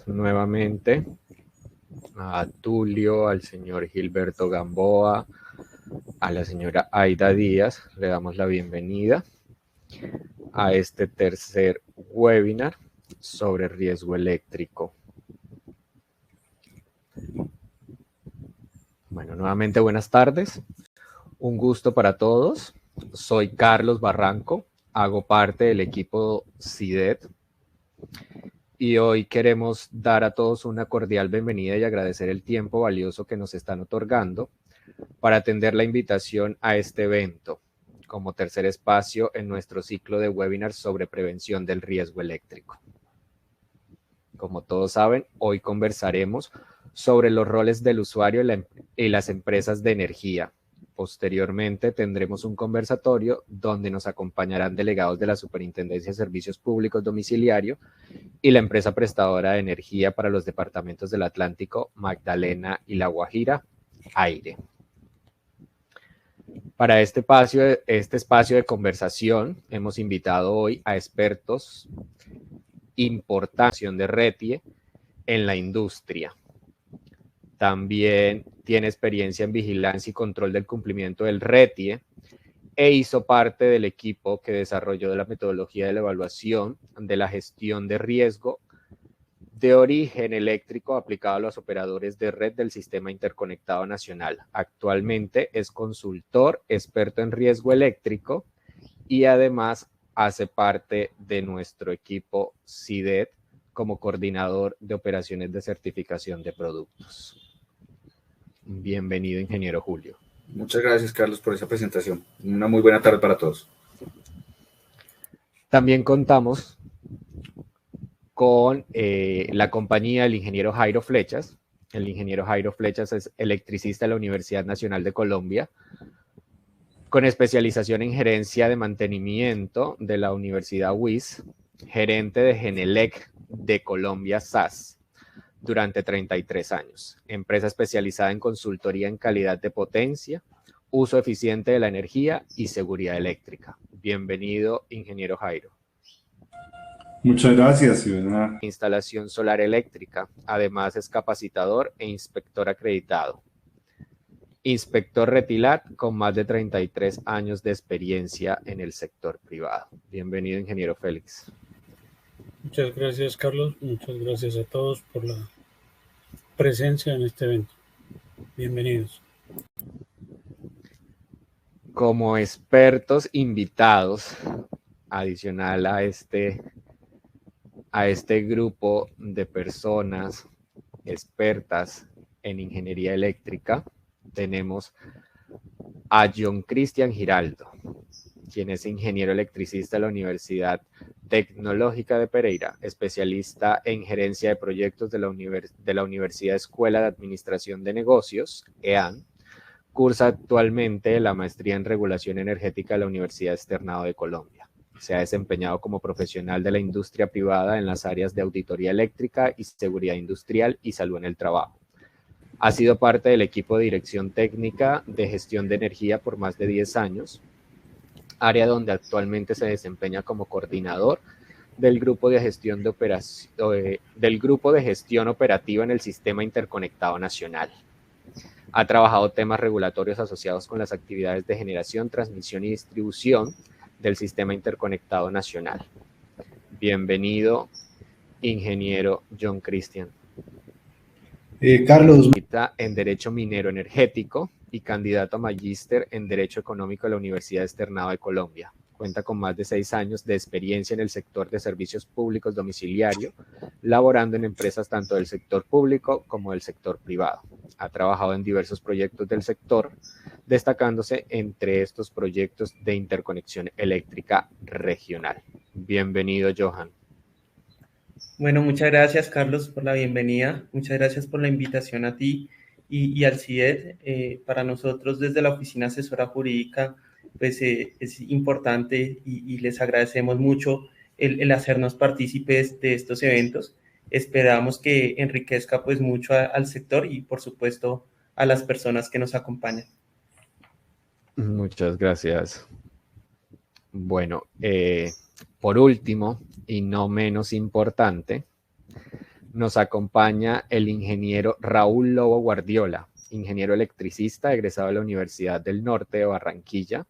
Nuevamente a Tulio, al señor Gilberto Gamboa, a la señora Aida Díaz, le damos la bienvenida a este tercer webinar sobre riesgo eléctrico. Bueno, nuevamente buenas tardes, un gusto para todos. Soy Carlos Barranco, hago parte del equipo CIDET y hoy queremos dar a todos una cordial bienvenida y agradecer el tiempo valioso que nos están otorgando para atender la invitación a este evento como tercer espacio en nuestro ciclo de webinars sobre prevención del riesgo eléctrico. Como todos saben, hoy conversaremos sobre los roles del usuario y las empresas de energía. Posteriormente tendremos un conversatorio donde nos acompañarán delegados de la Superintendencia de Servicios Públicos Domiciliario y la empresa prestadora de energía para los departamentos del Atlántico, Magdalena y La Guajira, AIRE. Para este espacio de conversación hemos invitado hoy a expertos importación de RETIE en la industria. También tiene experiencia en vigilancia y control del cumplimiento del RETIE e hizo parte del equipo que desarrolló la metodología de la evaluación de la gestión de riesgo de origen eléctrico aplicado a los operadores de red del Sistema Interconectado Nacional. Actualmente es consultor, experto en riesgo eléctrico y además hace parte de nuestro equipo CIDET como coordinador de operaciones de certificación de productos. Bienvenido, ingeniero Julio. Muchas gracias, Carlos, por esa presentación. Una muy buena tarde para todos. También contamos con la compañía del ingeniero Jairo Flechas. El ingeniero Jairo Flechas es electricista de la Universidad Nacional de Colombia, con especialización en gerencia de mantenimiento de la Universidad UIS, gerente de Genelec de Colombia SAS durante 33 años, empresa especializada en consultoría en calidad de potencia, uso eficiente de la energía y seguridad eléctrica. Bienvenido, ingeniero Jairo. Muchas gracias, Instalación solar eléctrica. Además es capacitador e inspector acreditado. Inspector Retilat con más de 33 años de experiencia en el sector privado. Bienvenido, ingeniero Félix. Muchas gracias, Carlos. Muchas gracias a todos por la presencia en este evento. Bienvenidos. Como expertos invitados, adicional a este grupo de personas expertas en ingeniería eléctrica, tenemos a John Cristian Giraldo, quien es ingeniero electricista de la Universidad Tecnológica de Pereira, especialista en gerencia de proyectos de la Universidad Escuela de Administración de Negocios, EAN. Cursa actualmente la maestría en regulación energética de la Universidad Externado de Colombia. Se ha desempeñado como profesional de la industria privada en las áreas de auditoría eléctrica y seguridad industrial y salud en el trabajo. Ha sido parte del equipo de dirección técnica de gestión de energía por más de 10 años, área donde actualmente se desempeña como coordinador del grupo de gestión operativa en el Sistema Interconectado Nacional. Ha trabajado temas regulatorios asociados con las actividades de generación, transmisión y distribución del Sistema Interconectado Nacional. Bienvenido, ingeniero John Cristian. Carlos. En Derecho Minero Energético y candidato a magíster en Derecho Económico de la Universidad Externado de Colombia. Cuenta con más de 6 años de experiencia en el sector de servicios públicos domiciliario, laborando en empresas tanto del sector público como del sector privado. Ha trabajado en diversos proyectos del sector, destacándose entre estos proyectos de interconexión eléctrica regional. Bienvenido, Johan. Bueno, muchas gracias, Carlos, por la bienvenida. Muchas gracias por la invitación a ti y al CIDET. Para nosotros, desde la Oficina Asesora Jurídica, pues es importante y les agradecemos mucho el hacernos partícipes de estos eventos. Esperamos que enriquezca pues mucho al sector y, por supuesto, a las personas que nos acompañan. Muchas gracias. Bueno, por último, y no menos importante, Nos acompaña el ingeniero Raúl Lobo Guardiola, ingeniero electricista egresado de la Universidad del Norte de Barranquilla.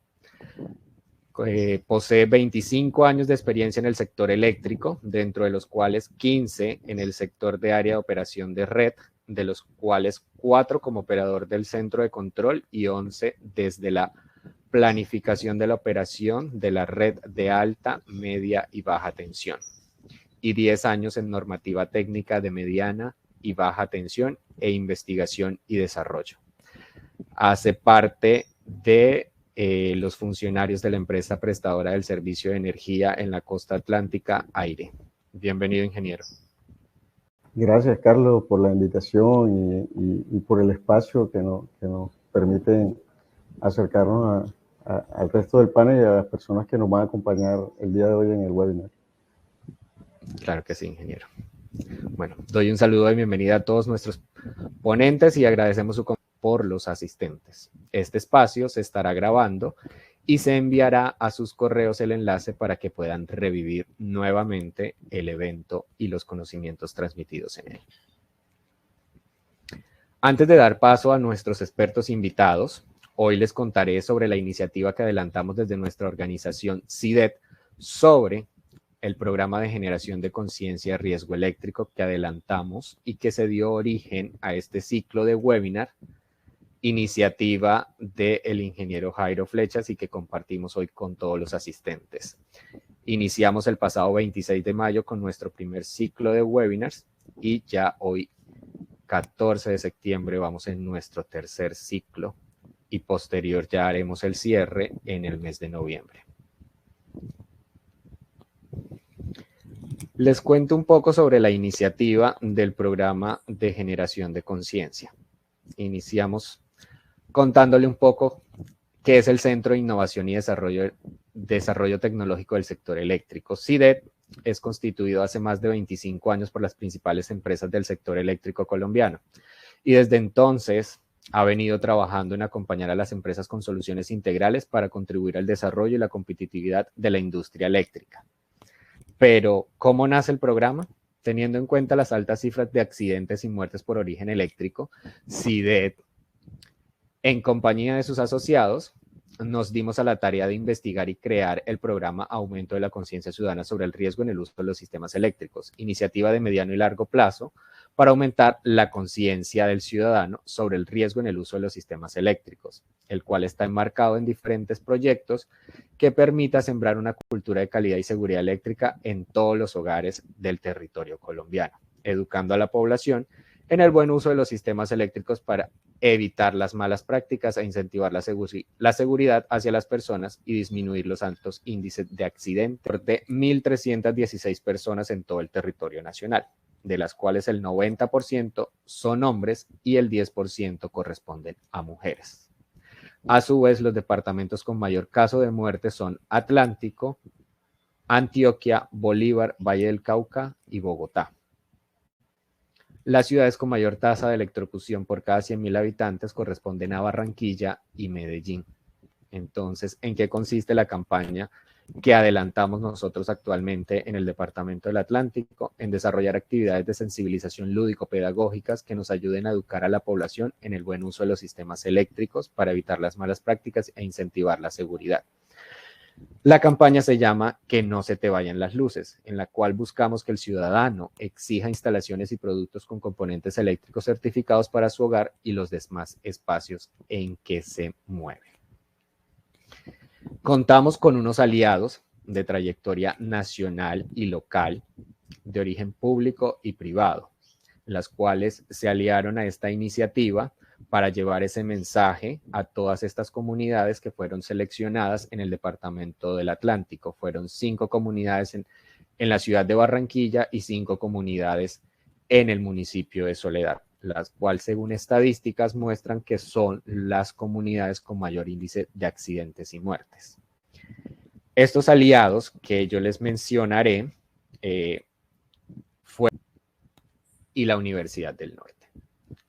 Posee 25 años de experiencia en el sector eléctrico, dentro de los cuales 15 en el sector de área de operación de red, de los cuales 4 como operador del centro de control y 11 desde la planificación de la operación de la red de alta, media y baja tensión, y 10 años en normativa técnica de mediana y baja tensión e investigación y desarrollo. Hace parte de los funcionarios de la empresa prestadora del servicio de energía en la costa atlántica, AIRE. Bienvenido, ingeniero. Gracias, Carlos, por la invitación y por el espacio que nos permite acercarnos al resto del panel y a las personas que nos van a acompañar el día de hoy en el webinar. Claro que sí, ingeniero. Bueno, doy un saludo de bienvenida a todos nuestros ponentes y agradecemos su compañía por los asistentes. Este espacio se estará grabando y se enviará a sus correos el enlace para que puedan revivir nuevamente el evento y los conocimientos transmitidos en él. Antes de dar paso a nuestros expertos invitados, hoy les contaré sobre la iniciativa que adelantamos desde nuestra organización CIDET sobre el programa de generación de conciencia de riesgo eléctrico que adelantamos y que se dio origen a este ciclo de webinar, iniciativa del ingeniero Jairo Flechas y que compartimos hoy con todos los asistentes. Iniciamos el pasado 26 de mayo con nuestro primer ciclo de webinars y ya hoy, 14 de septiembre, vamos en nuestro tercer ciclo y posterior ya haremos el cierre en el mes de noviembre. Les cuento un poco sobre la iniciativa del programa de generación de conciencia. Iniciamos contándole un poco qué es el Centro de Innovación y Desarrollo Tecnológico del Sector Eléctrico. CIDET es constituido hace más de 25 años por las principales empresas del sector eléctrico colombiano y desde entonces ha venido trabajando en acompañar a las empresas con soluciones integrales para contribuir al desarrollo y la competitividad de la industria eléctrica. Pero, ¿cómo nace el programa? Teniendo en cuenta las altas cifras de accidentes y muertes por origen eléctrico, CIDET, en compañía de sus asociados, nos dimos a la tarea de investigar y crear el programa Aumento de la Conciencia Ciudadana sobre el Riesgo en el Uso de los Sistemas Eléctricos, iniciativa de mediano y largo plazo para aumentar la conciencia del ciudadano sobre el riesgo en el uso de los sistemas eléctricos, el cual está enmarcado en diferentes proyectos que permita sembrar una cultura de calidad y seguridad eléctrica en todos los hogares del territorio colombiano, educando a la población en el buen uso de los sistemas eléctricos para evitar las malas prácticas e incentivar la seguridad hacia las personas y disminuir los altos índices de accidentes de 1.316 personas en todo el territorio nacional, de las cuales el 90% son hombres y el 10% corresponden a mujeres. A su vez, los departamentos con mayor caso de muerte son Atlántico, Antioquia, Bolívar, Valle del Cauca y Bogotá. Las ciudades con mayor tasa de electrocución por cada 100.000 habitantes corresponden a Barranquilla y Medellín. Entonces, ¿en qué consiste la campaña que adelantamos nosotros actualmente en el Departamento del Atlántico? En desarrollar actividades de sensibilización lúdico-pedagógicas que nos ayuden a educar a la población en el buen uso de los sistemas eléctricos para evitar las malas prácticas e incentivar la seguridad. La campaña se llama Que no se te vayan las luces, en la cual buscamos que el ciudadano exija instalaciones y productos con componentes eléctricos certificados para su hogar y los demás espacios en que se mueve. Contamos con unos aliados de trayectoria nacional y local, de origen público y privado, las cuales se aliaron a esta iniciativa para llevar ese mensaje a todas estas comunidades que fueron seleccionadas en el Departamento del Atlántico. Fueron 5 comunidades en la ciudad de Barranquilla y 5 comunidades en el municipio de Soledad, las cuales según estadísticas muestran que son las comunidades con mayor índice de accidentes y muertes. Estos aliados que yo les mencionaré fue y la Universidad del Norte.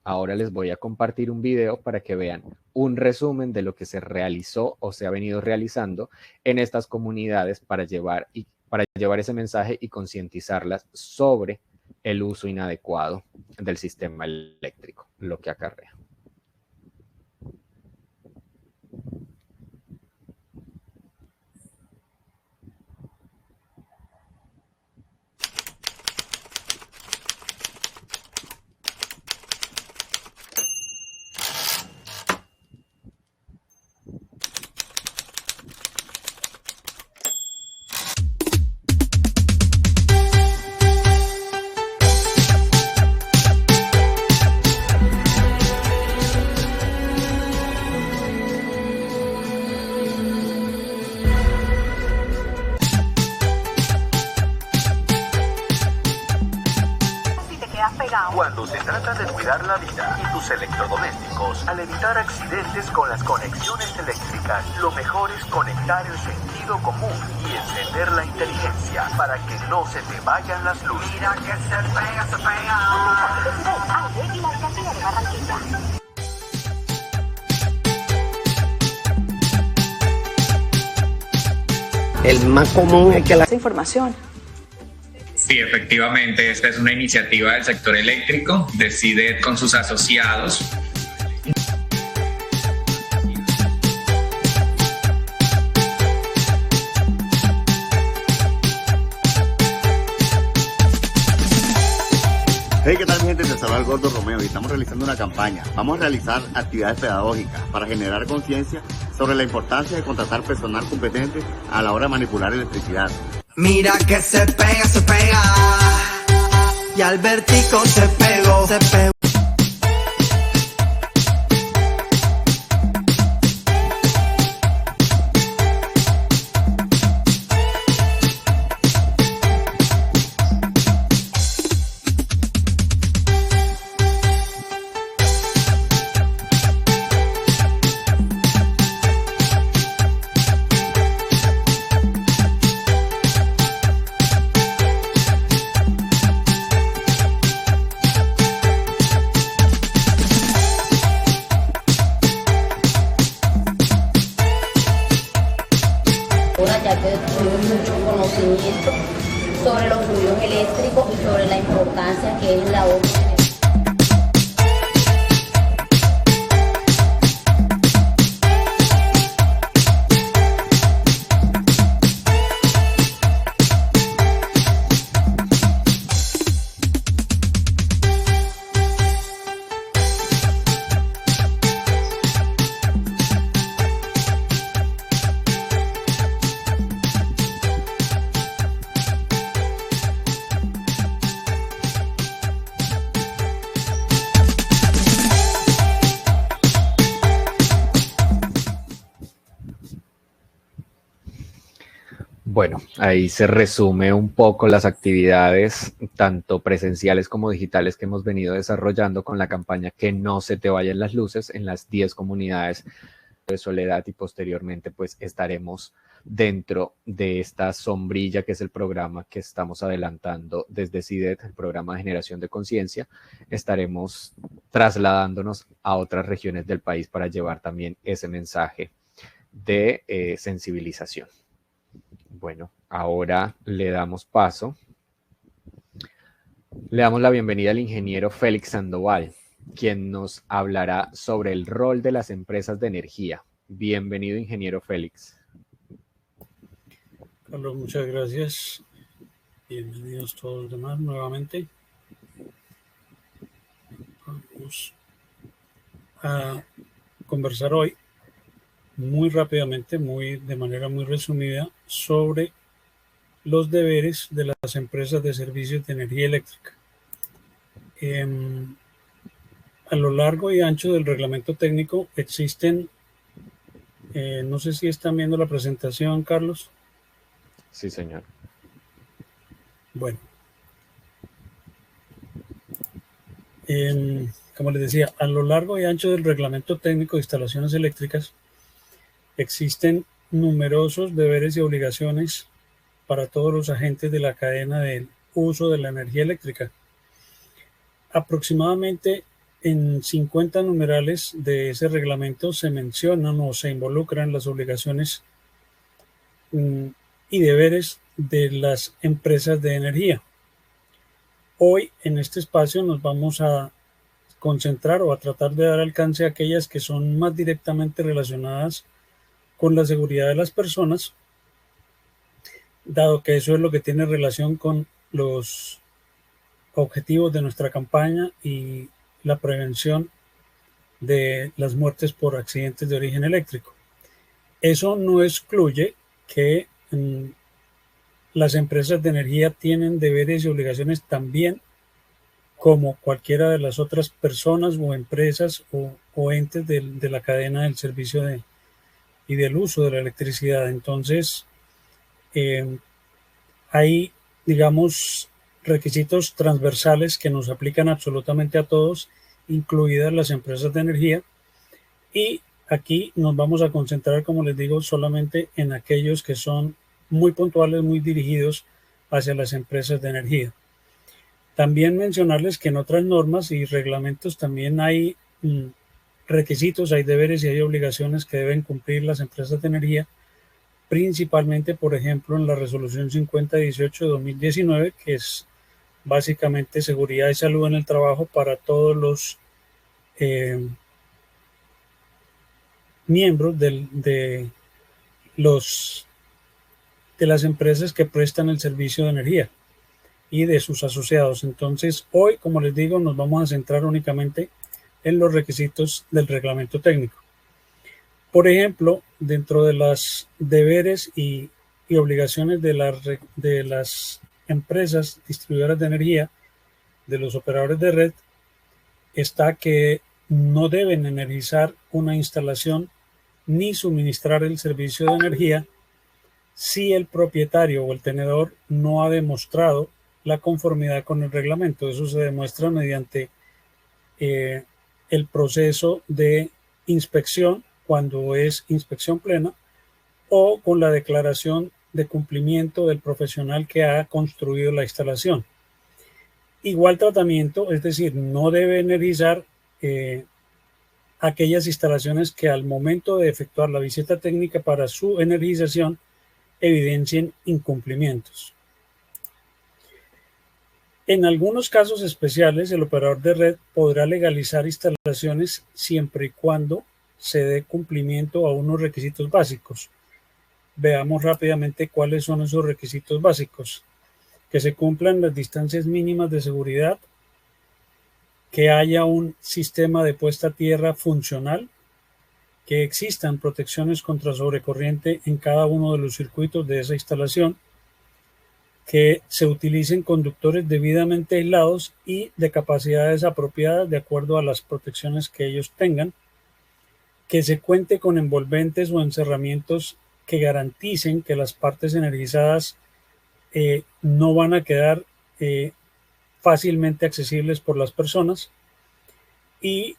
Ahora les voy a compartir un video para que vean un resumen de lo que se realizó o se ha venido realizando en estas comunidades para llevar ese mensaje y concientizarlas sobre el uso inadecuado del sistema eléctrico, lo que acarrea. Cuando se trata de cuidar la vida y tus electrodomésticos, al evitar accidentes con las conexiones eléctricas, lo mejor es conectar el sentido común y encender la inteligencia para que no se te vayan las luces. Mira que se pega, se pega. Y la alcaldía de Barranquilla. El más común es que la información. Sí, efectivamente, esta es una iniciativa del sector eléctrico, de CIDED con sus asociados. Hey, ¿qué tal, mi gente? Te saluda el Gordo Romeo y estamos realizando una campaña. Vamos a realizar actividades pedagógicas para generar conciencia sobre la importancia de contratar personal competente a la hora de manipular electricidad. Mira que se pega, y Albertico se pegó, se pegó. Ya que tuvimos mucho conocimiento sobre los fluidos eléctricos y sobre la importancia que es la obra. Bueno, ahí se resume un poco las actividades, tanto presenciales como digitales, que hemos venido desarrollando con la campaña Que no se te vayan las luces en las 10 comunidades de Soledad, y posteriormente pues estaremos dentro de esta sombrilla que es el programa que estamos adelantando desde CIDED, el programa de generación de conciencia. Estaremos trasladándonos a otras regiones del país para llevar también ese mensaje de sensibilización. Bueno, ahora le damos paso. Le damos la bienvenida al ingeniero Félix Sandoval, quien nos hablará sobre el rol de las empresas de energía. Bienvenido, ingeniero Félix. Carlos, muchas gracias. Bienvenidos todos los demás nuevamente. Vamos a conversar hoy muy rápidamente, de manera muy resumida, sobre los deberes de las empresas de servicios de energía eléctrica. A lo largo y ancho del reglamento técnico existen, no sé si están viendo la presentación, Carlos. Sí, señor. Bueno. Como les decía, a lo largo y ancho del reglamento técnico de instalaciones eléctricas existen numerosos deberes y obligaciones para todos los agentes de la cadena del uso de la energía eléctrica. Aproximadamente en 50 numerales de ese reglamento se mencionan o se involucran las obligaciones y deberes de las empresas de energía. Hoy en este espacio nos vamos a concentrar o a tratar de dar alcance a aquellas que son más directamente relacionadas con la seguridad de las personas, dado que eso es lo que tiene relación con los objetivos de nuestra campaña y la prevención de las muertes por accidentes de origen eléctrico. Eso no excluye que las empresas de energía tienen deberes y obligaciones también como cualquiera de las otras personas o empresas o entes de la cadena del servicio y del uso de la electricidad. Entonces, hay, digamos, requisitos transversales que nos aplican absolutamente a todos, incluidas las empresas de energía, y aquí nos vamos a concentrar, como les digo, solamente en aquellos que son muy puntuales, muy dirigidos hacia las empresas de energía. También mencionarles que en otras normas y reglamentos también hay requisitos, hay deberes y hay obligaciones que deben cumplir las empresas de energía, principalmente, por ejemplo, en la resolución 5018 de 2019, que es básicamente seguridad y salud en el trabajo para todos los miembros de las empresas que prestan el servicio de energía y de sus asociados. Entonces, hoy, como les digo, nos vamos a centrar únicamente en los requisitos del reglamento técnico. Por ejemplo, dentro de los deberes y obligaciones de las empresas distribuidoras de energía, de los operadores de red, está que no deben energizar una instalación ni suministrar el servicio de energía si el propietario o el tenedor no ha demostrado la conformidad con el reglamento. Eso se demuestra mediante el proceso de inspección, cuando es inspección plena, o con la declaración de cumplimiento del profesional que ha construido la instalación. Igual tratamiento, es decir, no debe energizar aquellas instalaciones que al momento de efectuar la visita técnica para su energización evidencien incumplimientos. En algunos casos especiales, el operador de red podrá legalizar instalaciones siempre y cuando se dé cumplimiento a unos requisitos básicos. Veamos rápidamente cuáles son esos requisitos básicos. Que se cumplan las distancias mínimas de seguridad, que haya un sistema de puesta a tierra funcional, que existan protecciones contra sobrecorriente en cada uno de los circuitos de esa instalación, que se utilicen conductores debidamente aislados y de capacidades apropiadas de acuerdo a las protecciones que ellos tengan, que se cuente con envolventes o encerramientos que garanticen que las partes energizadas no van a quedar fácilmente accesibles por las personas, y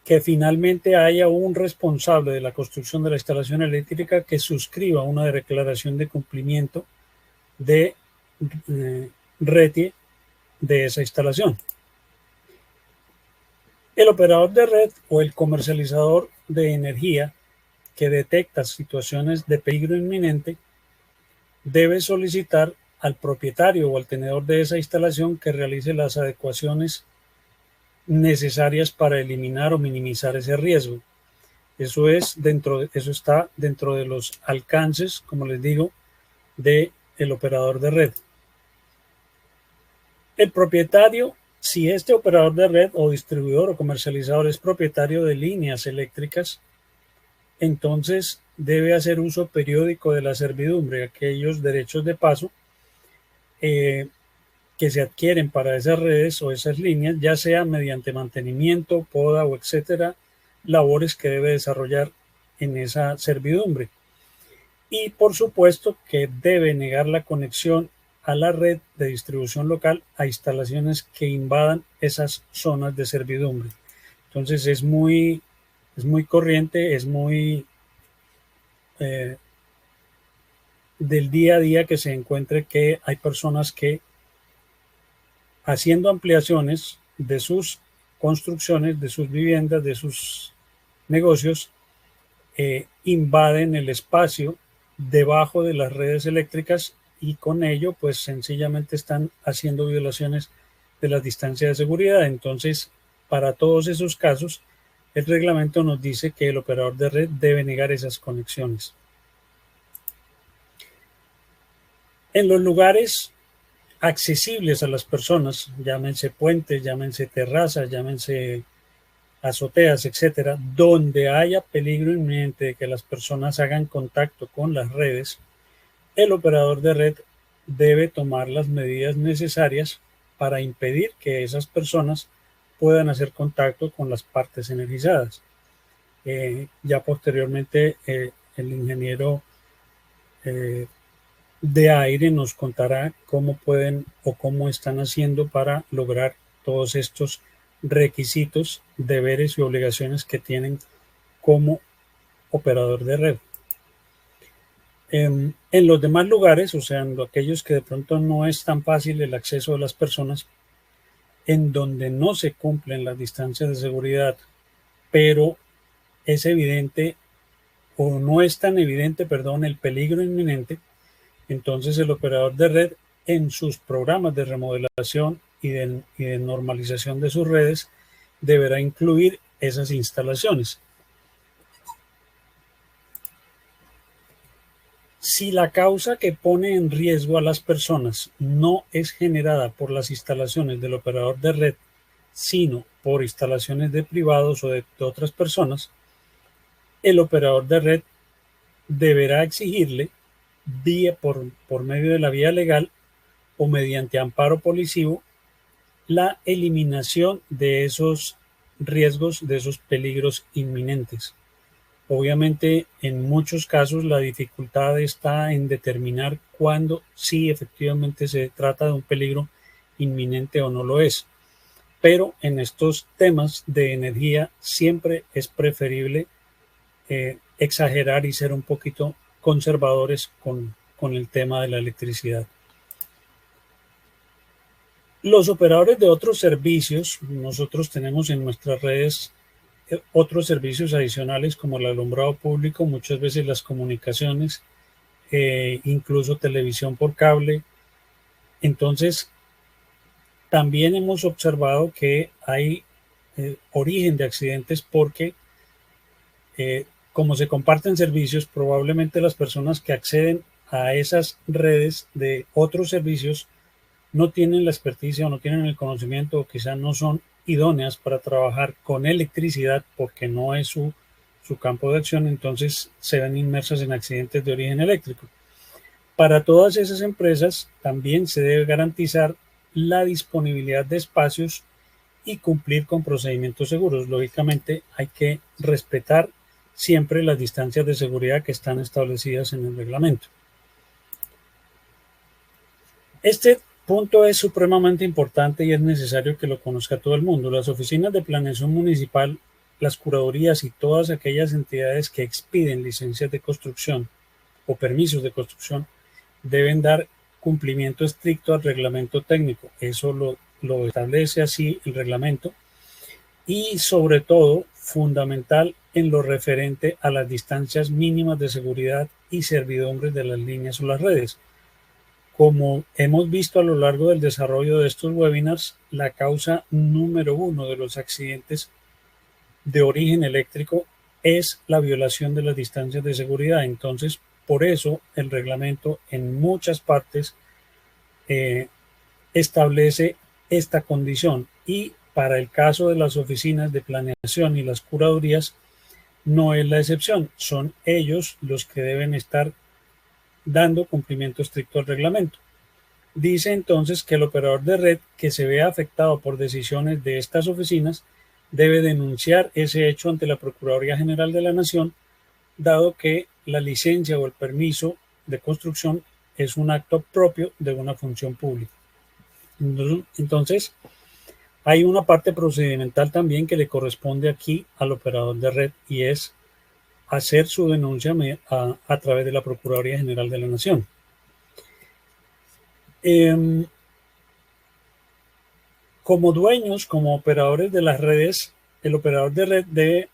que finalmente haya un responsable de la construcción de la instalación eléctrica que suscriba una declaración de cumplimiento de RETIE de esa instalación. El operador de red o el comercializador de energía que detecta situaciones de peligro inminente debe solicitar al propietario o al tenedor de esa instalación que realice las adecuaciones necesarias para eliminar o minimizar ese riesgo. Eso está dentro de los alcances, como les digo, del operador de red. El propietario, si este operador de red o distribuidor o comercializador es propietario de líneas eléctricas, entonces debe hacer uso periódico de la servidumbre, aquellos derechos de paso que se adquieren para esas redes o esas líneas, ya sea mediante mantenimiento, poda o etcétera, labores que debe desarrollar en esa servidumbre. Y por supuesto que debe negar la conexión a la red de distribución local a instalaciones que invadan esas zonas de servidumbre. Entonces es muy corriente, es muy del día a día que se encuentre que hay personas que, haciendo ampliaciones de sus construcciones, de sus viviendas, de sus negocios, invaden el espacio debajo de las redes eléctricas y con ello pues sencillamente están haciendo violaciones de las distancias de seguridad. Entonces, para todos esos casos, el reglamento nos dice que el operador de red debe negar esas conexiones. En los lugares accesibles a las personas, llámense puentes, llámense terrazas, llámense azoteas, etcétera, donde haya peligro inminente de que las personas hagan contacto con las redes, el operador de red debe tomar las medidas necesarias para impedir que esas personas puedan hacer contacto con las partes energizadas. Ya posteriormente el ingeniero de aire nos contará cómo pueden o cómo están haciendo para lograr todos estos requisitos, deberes y obligaciones que tienen como operador de red. En los demás lugares, o sea, en aquellos que de pronto no es tan fácil el acceso de las personas, en donde no se cumplen las distancias de seguridad, pero es evidente o no es tan evidente, perdón, el peligro inminente, entonces el operador de red en sus programas de remodelación y de normalización de sus redes deberá incluir esas instalaciones. Si la causa que pone en riesgo a las personas no es generada por las instalaciones del operador de red, sino por instalaciones de privados o de otras personas, el operador de red deberá exigirle por medio de la vía legal o mediante amparo policivo la eliminación de esos riesgos, de esos peligros inminentes. Obviamente, en muchos casos la dificultad está en determinar cuándo sí efectivamente se trata de un peligro inminente o no lo es. Pero en estos temas de energía siempre es preferible exagerar y ser un poquito conservadores con el tema de la electricidad. Los operadores de otros servicios, nosotros tenemos en nuestras redes otros servicios adicionales como el alumbrado público, muchas veces las comunicaciones, incluso televisión por cable. Entonces, también hemos observado que hay origen de accidentes porque como se comparten servicios, probablemente las personas que acceden a esas redes de otros servicios no tienen la experticia o no tienen el conocimiento o quizás no son idóneas para trabajar con electricidad porque no es su campo de acción, entonces se ven inmersas en accidentes de origen eléctrico. Para todas esas empresas también se debe garantizar la disponibilidad de espacios y cumplir con procedimientos seguros. Lógicamente hay que respetar siempre las distancias de seguridad que están establecidas en el reglamento. Este punto es supremamente importante y es necesario que lo conozca todo el mundo. Las oficinas de planeación municipal, las curadurías y todas aquellas entidades que expiden licencias de construcción o permisos de construcción deben dar cumplimiento estricto al reglamento técnico. Eso lo establece así el reglamento y sobre todo fundamental en lo referente a las distancias mínimas de seguridad y servidumbre de las líneas o las redes. Como hemos visto a lo largo del desarrollo de estos webinars, la causa número 1 de los accidentes de origen eléctrico es la violación de las distancias de seguridad. Entonces, por eso el reglamento en muchas partes establece esta condición y para el caso de las oficinas de planeación y las curadurías no es la excepción. Son ellos los que deben estar dando cumplimiento estricto al reglamento. Dice entonces que el operador de red que se vea afectado por decisiones de estas oficinas debe denunciar ese hecho ante la Procuraduría General de la Nación, dado que la licencia o el permiso de construcción es un acto propio de una función pública. Entonces, hay una parte procedimental también que le corresponde aquí al operador de red y es hacer su denuncia a través de la Procuraduría General de la Nación. Como dueños, como operadores de las redes, el operador de red debe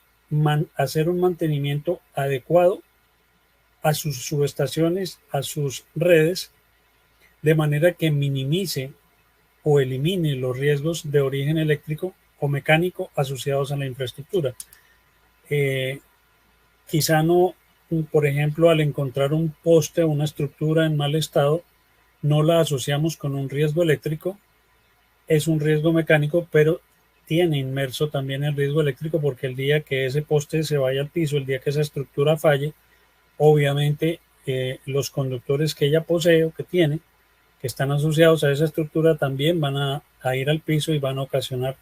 hacer un mantenimiento adecuado a sus subestaciones, a sus redes de manera que minimice o elimine los riesgos de origen eléctrico o mecánico asociados a la infraestructura. Quizá no, por ejemplo, al encontrar un poste o una estructura en mal estado, no la asociamos con un riesgo eléctrico, es un riesgo mecánico, pero tiene inmerso también el riesgo eléctrico, porque el día que ese poste se vaya al piso, el día que esa estructura falle, obviamente los conductores que ella posee o que tiene, que están asociados a esa estructura, también van a ir al piso y van a ocasionar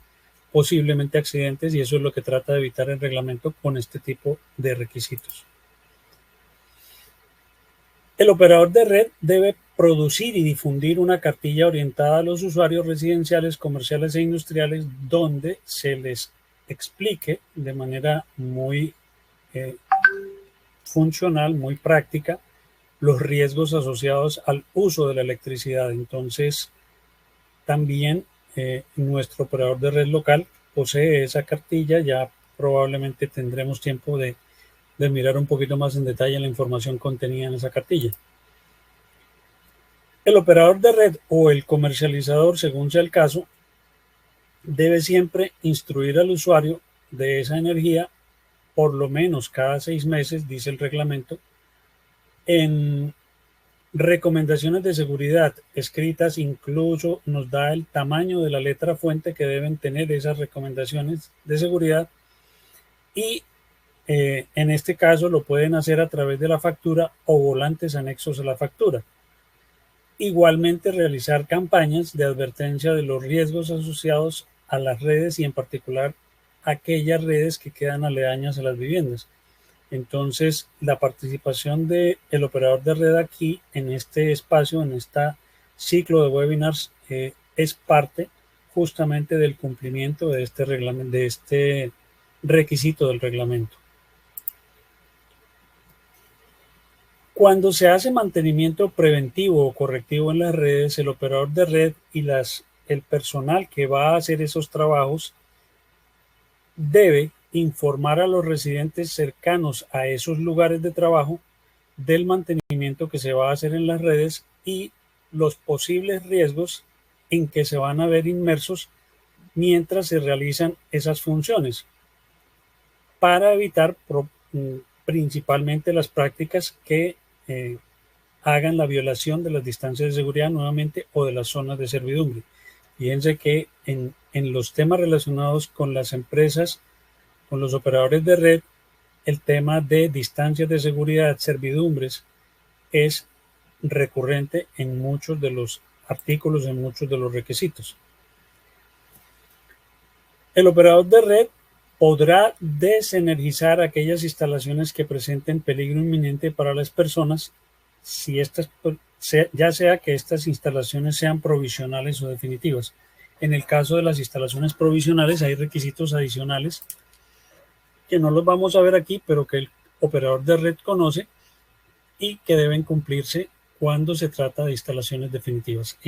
posiblemente accidentes, y eso es lo que trata de evitar el reglamento con este tipo de requisitos. El operador de red debe producir y difundir una cartilla orientada a los usuarios residenciales, comerciales e industriales, donde se les explique de manera muy funcional, muy práctica, los riesgos asociados al uso de la electricidad. Entonces, también nuestro operador de red local posee esa cartilla. Ya probablemente tendremos tiempo de mirar un poquito más en detalle la información contenida en esa cartilla. El operador de red o el comercializador, según sea el caso, debe siempre instruir al usuario de esa energía por lo menos cada 6 meses, dice el reglamento, en recomendaciones de seguridad escritas. Incluso nos da el tamaño de la letra fuente que deben tener esas recomendaciones de seguridad, y en este caso lo pueden hacer a través de la factura o volantes anexos a la factura. Igualmente, realizar campañas de advertencia de los riesgos asociados a las redes, y en particular aquellas redes que quedan aledañas a las viviendas. Entonces, la participación del operador de red aquí en este espacio, en este ciclo de webinars, es parte justamente del cumplimiento de este reglamento, de este requisito del reglamento. Cuando se hace mantenimiento preventivo o correctivo en las redes, el operador de red y el personal que va a hacer esos trabajos debe informar a los residentes cercanos a esos lugares de trabajo del mantenimiento que se va a hacer en las redes y los posibles riesgos en que se van a ver inmersos mientras se realizan esas funciones, para evitar principalmente las prácticas que hagan la violación de las distancias de seguridad nuevamente o de las zonas de servidumbre. Fíjense que en los temas relacionados con las empresas, con los operadores de red, el tema de distancias de seguridad, servidumbres, es recurrente en muchos de los artículos, en muchos de los requisitos. El operador de red podrá desenergizar aquellas instalaciones que presenten peligro inminente para las personas, si estas, ya sea que estas instalaciones sean provisionales o definitivas. En el caso de las instalaciones provisionales hay requisitos adicionales que no los vamos a ver aquí, pero que el operador de red conoce y que deben cumplirse cuando se trata de instalaciones definitivas.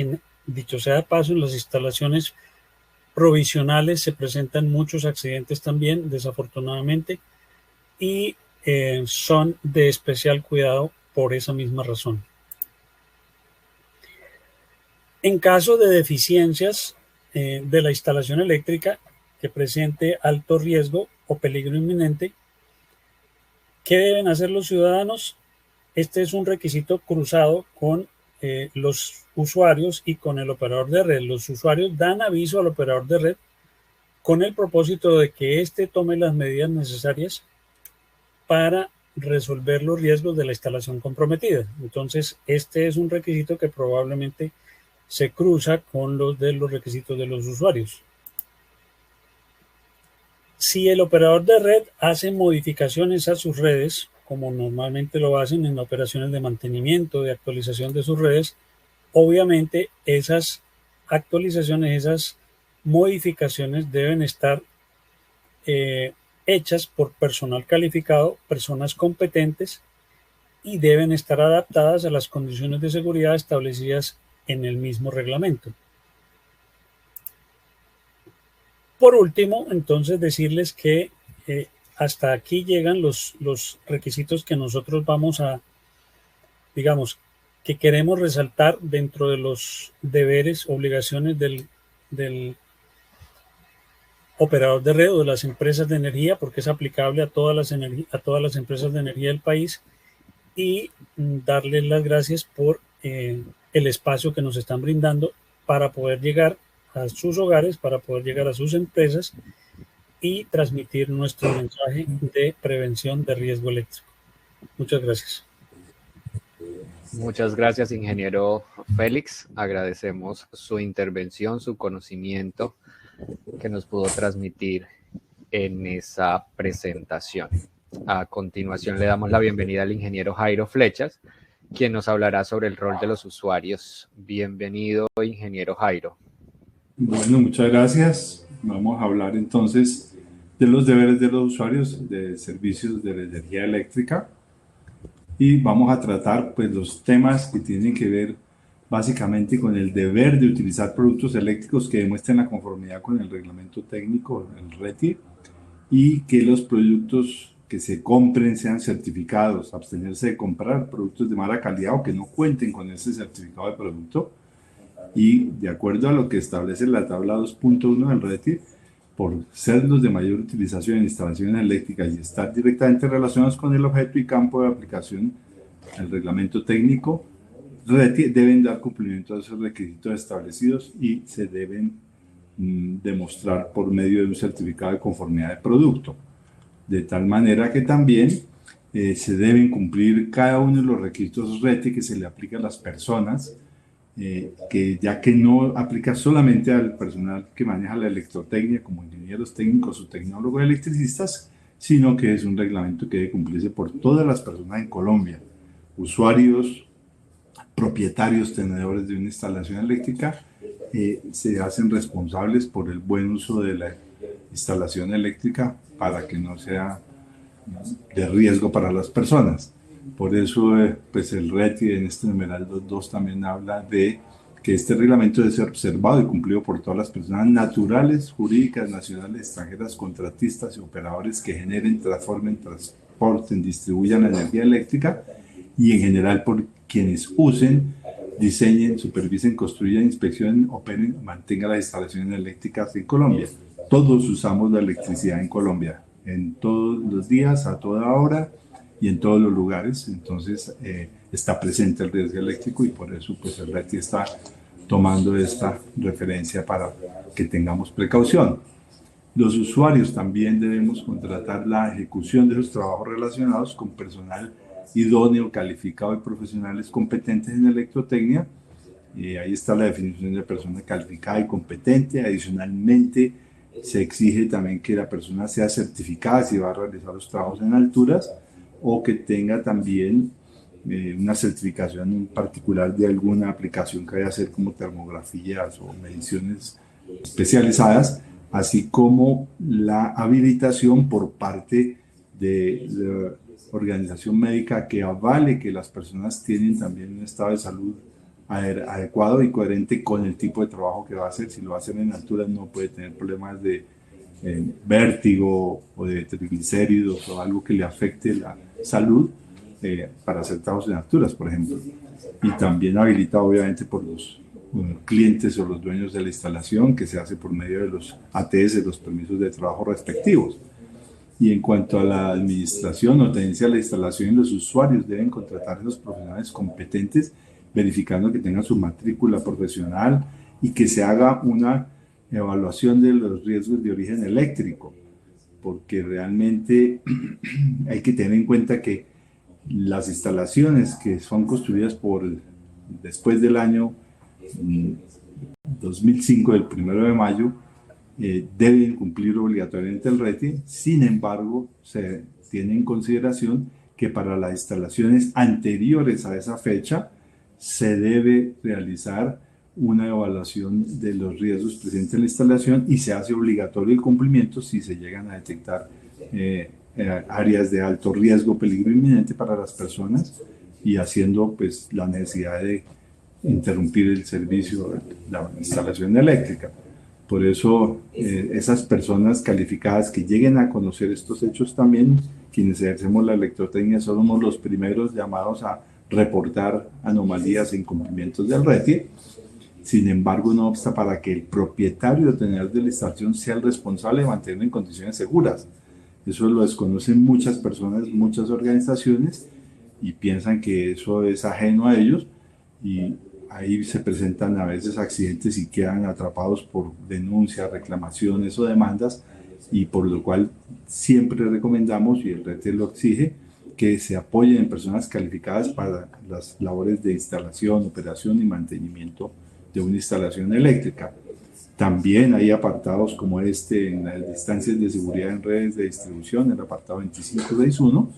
Dicho sea de paso, en las instalaciones provisionales se presentan muchos accidentes también, desafortunadamente, y son de especial cuidado por esa misma razón. En caso de deficiencias de la instalación eléctrica que presente alto riesgo o peligro inminente, ¿qué deben hacer los ciudadanos? Este es un requisito cruzado con los usuarios y con el operador de red. Los usuarios dan aviso al operador de red con el propósito de que éste tome las medidas necesarias para resolver los riesgos de la instalación comprometida. Entonces, este es un requisito que probablemente se cruza con los de los requisitos de los usuarios. Si el operador de red hace modificaciones a sus redes, como normalmente lo hacen en operaciones de mantenimiento, de actualización de sus redes, obviamente esas actualizaciones, esas modificaciones deben estar hechas por personal calificado, personas competentes, y deben estar adaptadas a las condiciones de seguridad establecidas en el mismo reglamento. Por último, entonces, decirles que hasta aquí llegan los requisitos que nosotros vamos a, digamos, que queremos resaltar dentro de los deberes, obligaciones del operador de red o de las empresas de energía, porque es aplicable a todas las empresas de energía del país, y darles las gracias por el espacio que nos están brindando para poder llegar a sus hogares, para poder llegar a sus empresas y transmitir nuestro mensaje de prevención de riesgo eléctrico. Muchas gracias. Muchas gracias, ingeniero Félix. Agradecemos su intervención, su conocimiento que nos pudo transmitir en esa presentación. A continuación le damos la bienvenida al ingeniero Jairo Flechas, quien nos hablará sobre el rol de los usuarios. Bienvenido, ingeniero Jairo. Bueno, muchas gracias. Vamos a hablar entonces de los deberes de los usuarios de servicios de la energía eléctrica y vamos a tratar pues los temas que tienen que ver básicamente con el deber de utilizar productos eléctricos que demuestren la conformidad con el reglamento técnico, el RETI, y que los productos que se compren sean certificados, abstenerse de comprar productos de mala calidad o que no cuenten con ese certificado de producto. Y de acuerdo a lo que establece la tabla 2.1 del RETI, por ser los de mayor utilización en instalaciones eléctricas y estar directamente relacionados con el objeto y campo de aplicación del reglamento técnico, RETI deben dar cumplimiento a esos requisitos establecidos y se deben demostrar por medio de un certificado de conformidad de producto. De tal manera que también se deben cumplir cada uno de los requisitos RETI que se le aplica a las personas, que ya que no aplica solamente al personal que maneja la electrotecnia como ingenieros técnicos o tecnólogos electricistas, sino que es un reglamento que debe cumplirse por todas las personas en Colombia, usuarios, propietarios, tenedores de una instalación eléctrica, se hacen responsables por el buen uso de la instalación eléctrica para que no sea de riesgo para las personas. Por eso pues el RETI en este numeral 2 también habla de que este reglamento debe ser observado y cumplido por todas las personas naturales, jurídicas, nacionales, extranjeras, contratistas y operadores que generen, transformen, transporten, distribuyan la energía eléctrica y en general por quienes usen, diseñen, supervisen, construyan, inspeccionen, operen, mantengan las instalaciones eléctricas en Colombia. Todos usamos la electricidad en Colombia, en todos los días, a toda hora y en todos los lugares. Entonces está presente el riesgo eléctrico y por eso pues el RETI está tomando esta referencia para que tengamos precaución. Los usuarios también debemos contratar la ejecución de los trabajos relacionados con personal idóneo, calificado y profesionales competentes en electrotecnia. Ahí está la definición de persona calificada y competente. Adicionalmente, se exige también que la persona sea certificada si va a realizar los trabajos en alturas o que tenga también una certificación en particular de alguna aplicación que vaya a hacer como termografías o mediciones especializadas, así como la habilitación por parte de la organización médica que avale que las personas tienen también un estado de salud adecuado y coherente con el tipo de trabajo que va a hacer. Si lo va a hacer en alturas no puede tener problemas de vértigo o de triglicéridos o algo que le afecte la salud para hacer trabajos en alturas, por ejemplo. Y también habilitado obviamente por los clientes o los dueños de la instalación, que se hace por medio de los ATS, los permisos de trabajo respectivos. Y en cuanto a la administración o tenencia de la instalación, los usuarios deben contratar a los profesionales competentes, verificando que tengan su matrícula profesional y que se haga una evaluación de los riesgos de origen eléctrico, porque realmente hay que tener en cuenta que las instalaciones que son construidas después del año 2005, del 1 de mayo, deben cumplir obligatoriamente el RETI. Sin embargo, se tiene en consideración que para las instalaciones anteriores a esa fecha se debe realizar una evaluación de los riesgos presentes en la instalación y se hace obligatorio el cumplimiento si se llegan a detectar áreas de alto riesgo, peligro inminente para las personas y haciendo pues la necesidad de interrumpir el servicio de la instalación eléctrica. Por eso esas personas calificadas que lleguen a conocer estos hechos también, quienes ejercemos la electrotecnia, somos los primeros llamados a reportar anomalías e incumplimientos del RETIE. Sin embargo, no obsta para que el propietario o tenedor de la instalación sea el responsable de mantenerlo en condiciones seguras. Eso lo desconocen muchas personas, muchas organizaciones, y piensan que eso es ajeno a ellos, y ahí se presentan a veces accidentes y quedan atrapados por denuncias, reclamaciones o demandas, y por lo cual siempre recomendamos, y el RETIE lo exige, que se apoyen en personas calificadas para las labores de instalación, operación y mantenimiento de una instalación eléctrica. También hay apartados como este en las distancias de seguridad en redes de distribución, el apartado 2561,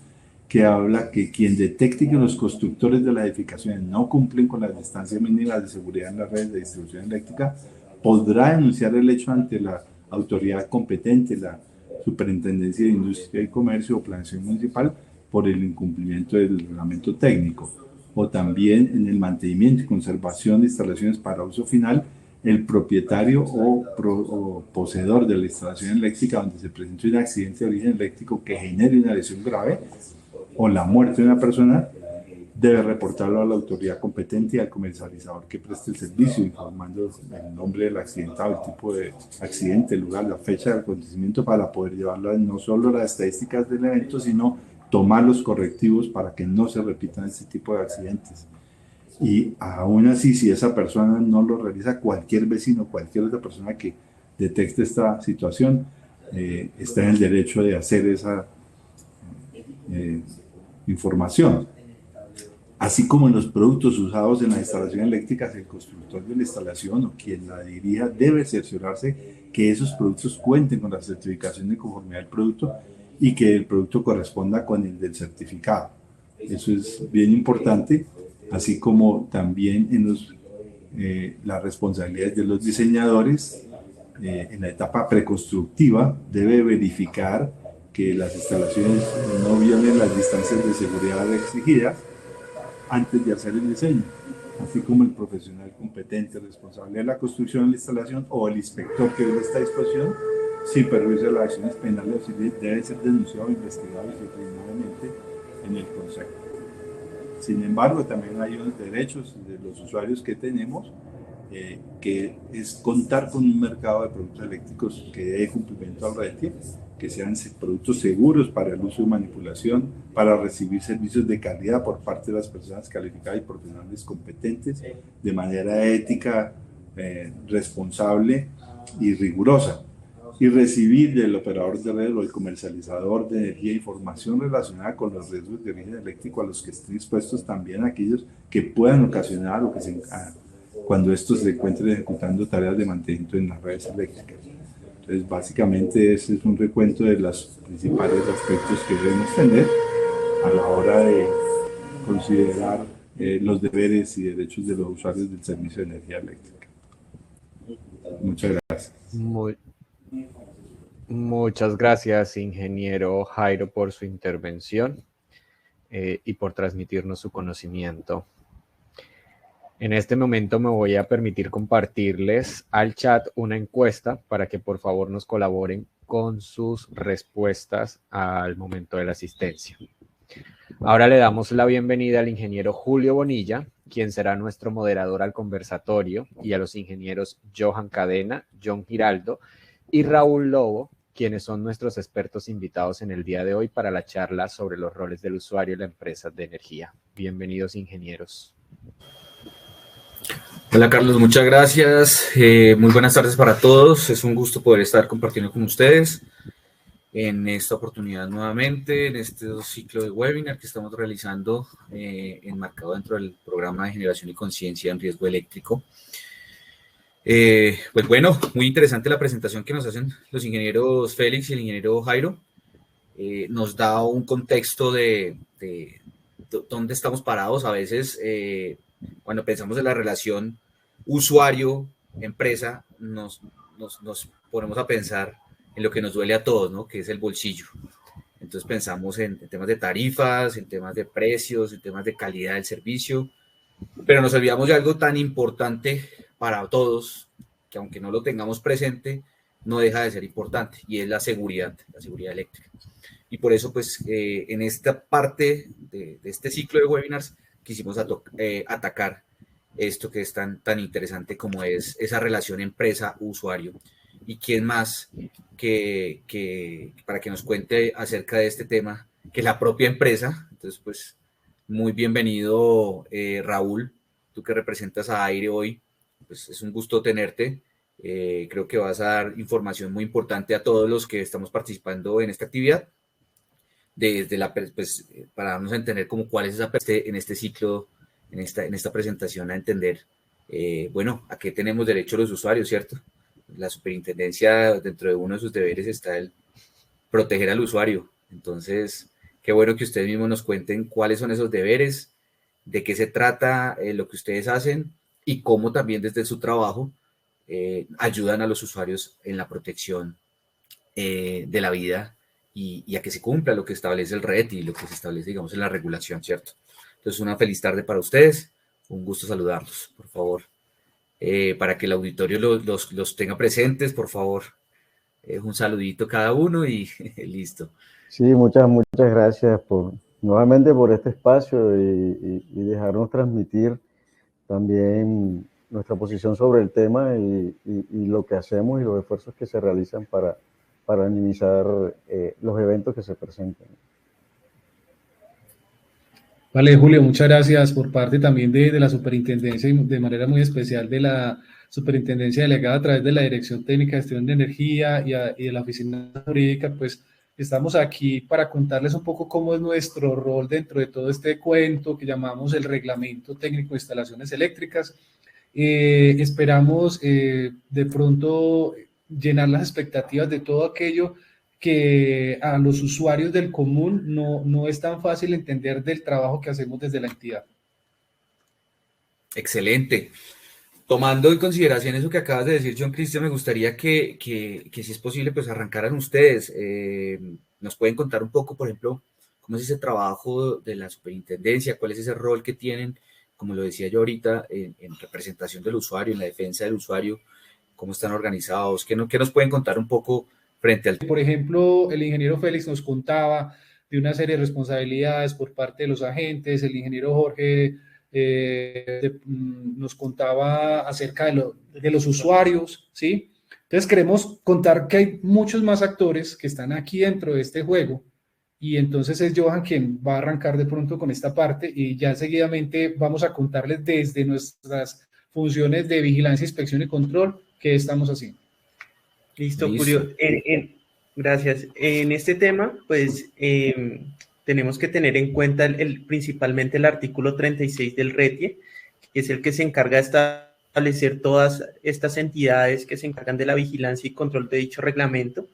que habla que quien detecte que los constructores de las edificaciones no cumplen con las distancias mínimas de seguridad en las redes de distribución eléctrica podrá denunciar el hecho ante la autoridad competente, la Superintendencia de Industria y Comercio o Planeación Municipal, por el incumplimiento del reglamento técnico. O también en el mantenimiento y conservación de instalaciones para uso final, el propietario o poseedor de la instalación eléctrica donde se presente un accidente de origen eléctrico que genere una lesión grave o la muerte de una persona, debe reportarlo a la autoridad competente y al comercializador que preste el servicio, informando el nombre del accidentado, el tipo de accidente, el lugar, la fecha de acontecimiento, para poder llevarlo a no solo las estadísticas del evento, sino tomar los correctivos para que no se repitan este tipo de accidentes. Y aún así, si esa persona no lo realiza, cualquier vecino, cualquier otra persona que detecte esta situación, está en el derecho de hacer esa información. Así como en los productos usados en las instalaciones eléctricas, el constructor de la instalación o quien la dirija debe cerciorarse que esos productos cuenten con la certificación de conformidad del producto y que el producto corresponda con el del certificado. Eso es bien importante, así como también en las responsabilidades de los diseñadores. En la etapa preconstructiva debe verificar que las instalaciones no violen las distancias de seguridad exigidas antes de hacer el diseño, así como el profesional competente responsable de la construcción de la instalación o el inspector que ve esta disposición, sin perjuicio de las acciones penales, debe ser denunciado, investigado disciplinariamente en el Consejo. Sin embargo, también hay unos derechos de los usuarios que tenemos, que es contar con un mercado de productos eléctricos que dé cumplimiento al RETIE, que sean productos seguros para el uso y manipulación, para recibir servicios de calidad por parte de las personas calificadas y profesionales competentes, de manera ética, responsable y rigurosa, y recibir del operador de red o el comercializador de energía información relacionada con los riesgos de origen eléctrico a los que estén expuestos también aquellos que puedan ocasionar o que cuando estos se encuentren ejecutando tareas de mantenimiento en las redes eléctricas. Entonces, básicamente ese es un recuento de los principales aspectos que debemos tener a la hora de considerar los deberes y derechos de los usuarios del servicio de energía eléctrica. Muchas gracias. Muchas gracias, ingeniero Jairo, por su intervención y por transmitirnos su conocimiento. En este momento me voy a permitir compartirles al chat una encuesta para que por favor nos colaboren con sus respuestas al momento de la asistencia. Ahora le damos la bienvenida al ingeniero Julio Bonilla, quien será nuestro moderador al conversatorio, y a los ingenieros Johan Cadena, John Giraldo y Raúl Lobo, quienes son nuestros expertos invitados en el día de hoy para la charla sobre los roles del usuario y la empresa de energía. Bienvenidos, ingenieros. Hola Carlos, muchas gracias. Muy buenas tardes para todos. Es un gusto poder estar compartiendo con ustedes en esta oportunidad nuevamente, en este ciclo de webinar que estamos realizando enmarcado dentro del programa de generación y conciencia en riesgo eléctrico. Pues bueno, muy interesante la presentación que nos hacen los ingenieros Félix y el ingeniero Jairo. Nos da un contexto de dónde estamos parados. A veces, cuando pensamos en la relación usuario-empresa, nos ponemos a pensar en lo que nos duele a todos, ¿no? Que es el bolsillo. Entonces pensamos en temas de tarifas, en temas de precios, en temas de calidad del servicio, pero nos olvidamos de algo tan importante para todos, que aunque no lo tengamos presente, no deja de ser importante, y es la seguridad eléctrica. Y por eso, pues, en esta parte de este ciclo de webinars, quisimos atacar esto que es tan interesante como es esa relación empresa-usuario. ¿Y quién más que para que nos cuente acerca de este tema que la propia empresa? Entonces, pues, muy bienvenido, Raúl, tú que representas a Aire hoy, pues es un gusto tenerte. Creo que vas a dar información muy importante a todos los que estamos participando en esta actividad, pues, para darnos a entender como cuál es esa en este ciclo, en esta presentación, a entender, bueno, a qué tenemos derecho los usuarios, ¿cierto? La superintendencia, dentro de uno de sus deberes está el proteger al usuario. Entonces, qué bueno que ustedes mismos nos cuenten cuáles son esos deberes, de qué se trata lo que ustedes hacen y cómo también desde su trabajo ayudan a los usuarios en la protección de la vida y a que se cumpla lo que establece el RET y lo que se establece, digamos, en la regulación, ¿cierto? Entonces, una feliz tarde para ustedes. Un gusto saludarlos, por favor. Para que el auditorio los tenga presentes, por favor. Un saludito cada uno y listo. Sí, muchas gracias nuevamente por este espacio y dejarnos transmitir también nuestra posición sobre el tema y lo que hacemos y los esfuerzos que se realizan para minimizar los eventos que se presentan. Vale, Julio, muchas gracias por parte también de la superintendencia y de manera muy especial de la superintendencia delegada a través de la Dirección Técnica de Gestión de Energía y de la Oficina Jurídica. Pues estamos aquí para contarles un poco cómo es nuestro rol dentro de todo este cuento que llamamos el Reglamento Técnico de Instalaciones Eléctricas. Esperamos de pronto llenar las expectativas de todo aquello que a los usuarios del común no es tan fácil entender del trabajo que hacemos desde la entidad. Excelente. Tomando en consideración eso que acabas de decir, John Cristian, me gustaría que si es posible, pues arrancaran ustedes. Nos pueden contar un poco, por ejemplo, cómo es ese trabajo de la superintendencia, cuál es ese rol que tienen, como lo decía yo ahorita, en representación del usuario, en la defensa del usuario, cómo están organizados, qué nos pueden contar un poco frente al... Por ejemplo, el ingeniero Félix nos contaba de una serie de responsabilidades por parte de los agentes, el ingeniero Jorge nos contaba acerca de los usuarios, ¿sí? Entonces queremos contar que hay muchos más actores que están aquí dentro de este juego y entonces es Johan quien va a arrancar de pronto con esta parte y ya seguidamente vamos a contarles desde nuestras funciones de vigilancia, inspección y control qué estamos haciendo. Listo, Julio. Gracias. En este tema, pues, tenemos que tener en cuenta principalmente el artículo 36 del RETIE, que es el que se encarga de establecer todas estas entidades que se encargan de la vigilancia y control de dicho reglamento.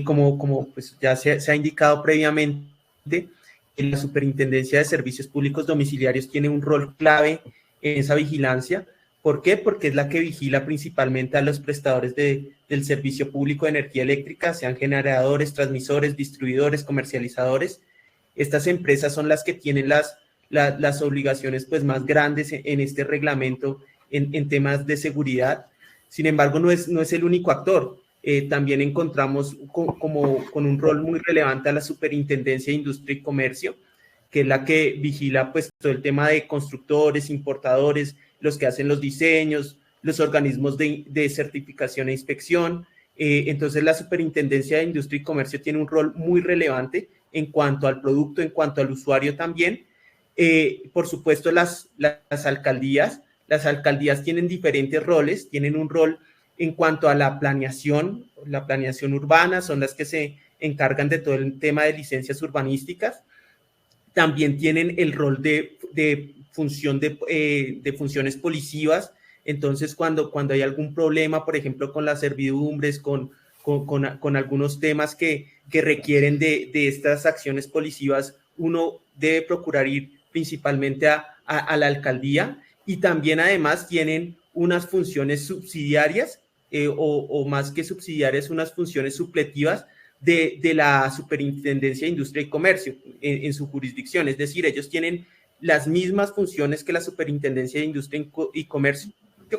Como pues, ya se ha indicado previamente, la Superintendencia de Servicios Públicos Domiciliarios tiene un rol clave en esa vigilancia. ¿Por qué? Porque es la que vigila principalmente a los prestadores del servicio público de energía eléctrica, sean generadores, transmisores, distribuidores, comercializadores. Estas empresas son las que tienen las obligaciones pues, más grandes en este reglamento en temas de seguridad. Sin embargo, no es el único actor. También encontramos con un rol muy relevante a la Superintendencia de Industria y Comercio, que es la que vigila pues, todo el tema de constructores, importadores, los que hacen los diseños, los organismos de certificación e inspección. Entonces, la Superintendencia de Industria y Comercio tiene un rol muy relevante en cuanto al producto, en cuanto al usuario también. Por supuesto, las alcaldías tienen diferentes roles, tienen un rol en cuanto a la planeación urbana, son las que se encargan de todo el tema de licencias urbanísticas. También tienen el rol de funciones policivas. Entonces, cuando hay algún problema, por ejemplo, con las servidumbres, con algunos temas que requieren de estas acciones policivas, uno debe procurar ir principalmente a la alcaldía, y también además tienen unas funciones subsidiarias o más que subsidiarias, unas funciones supletivas de la Superintendencia de Industria y Comercio en su jurisdicción. Es decir, ellos tienen las mismas funciones que la Superintendencia de Industria y Comercio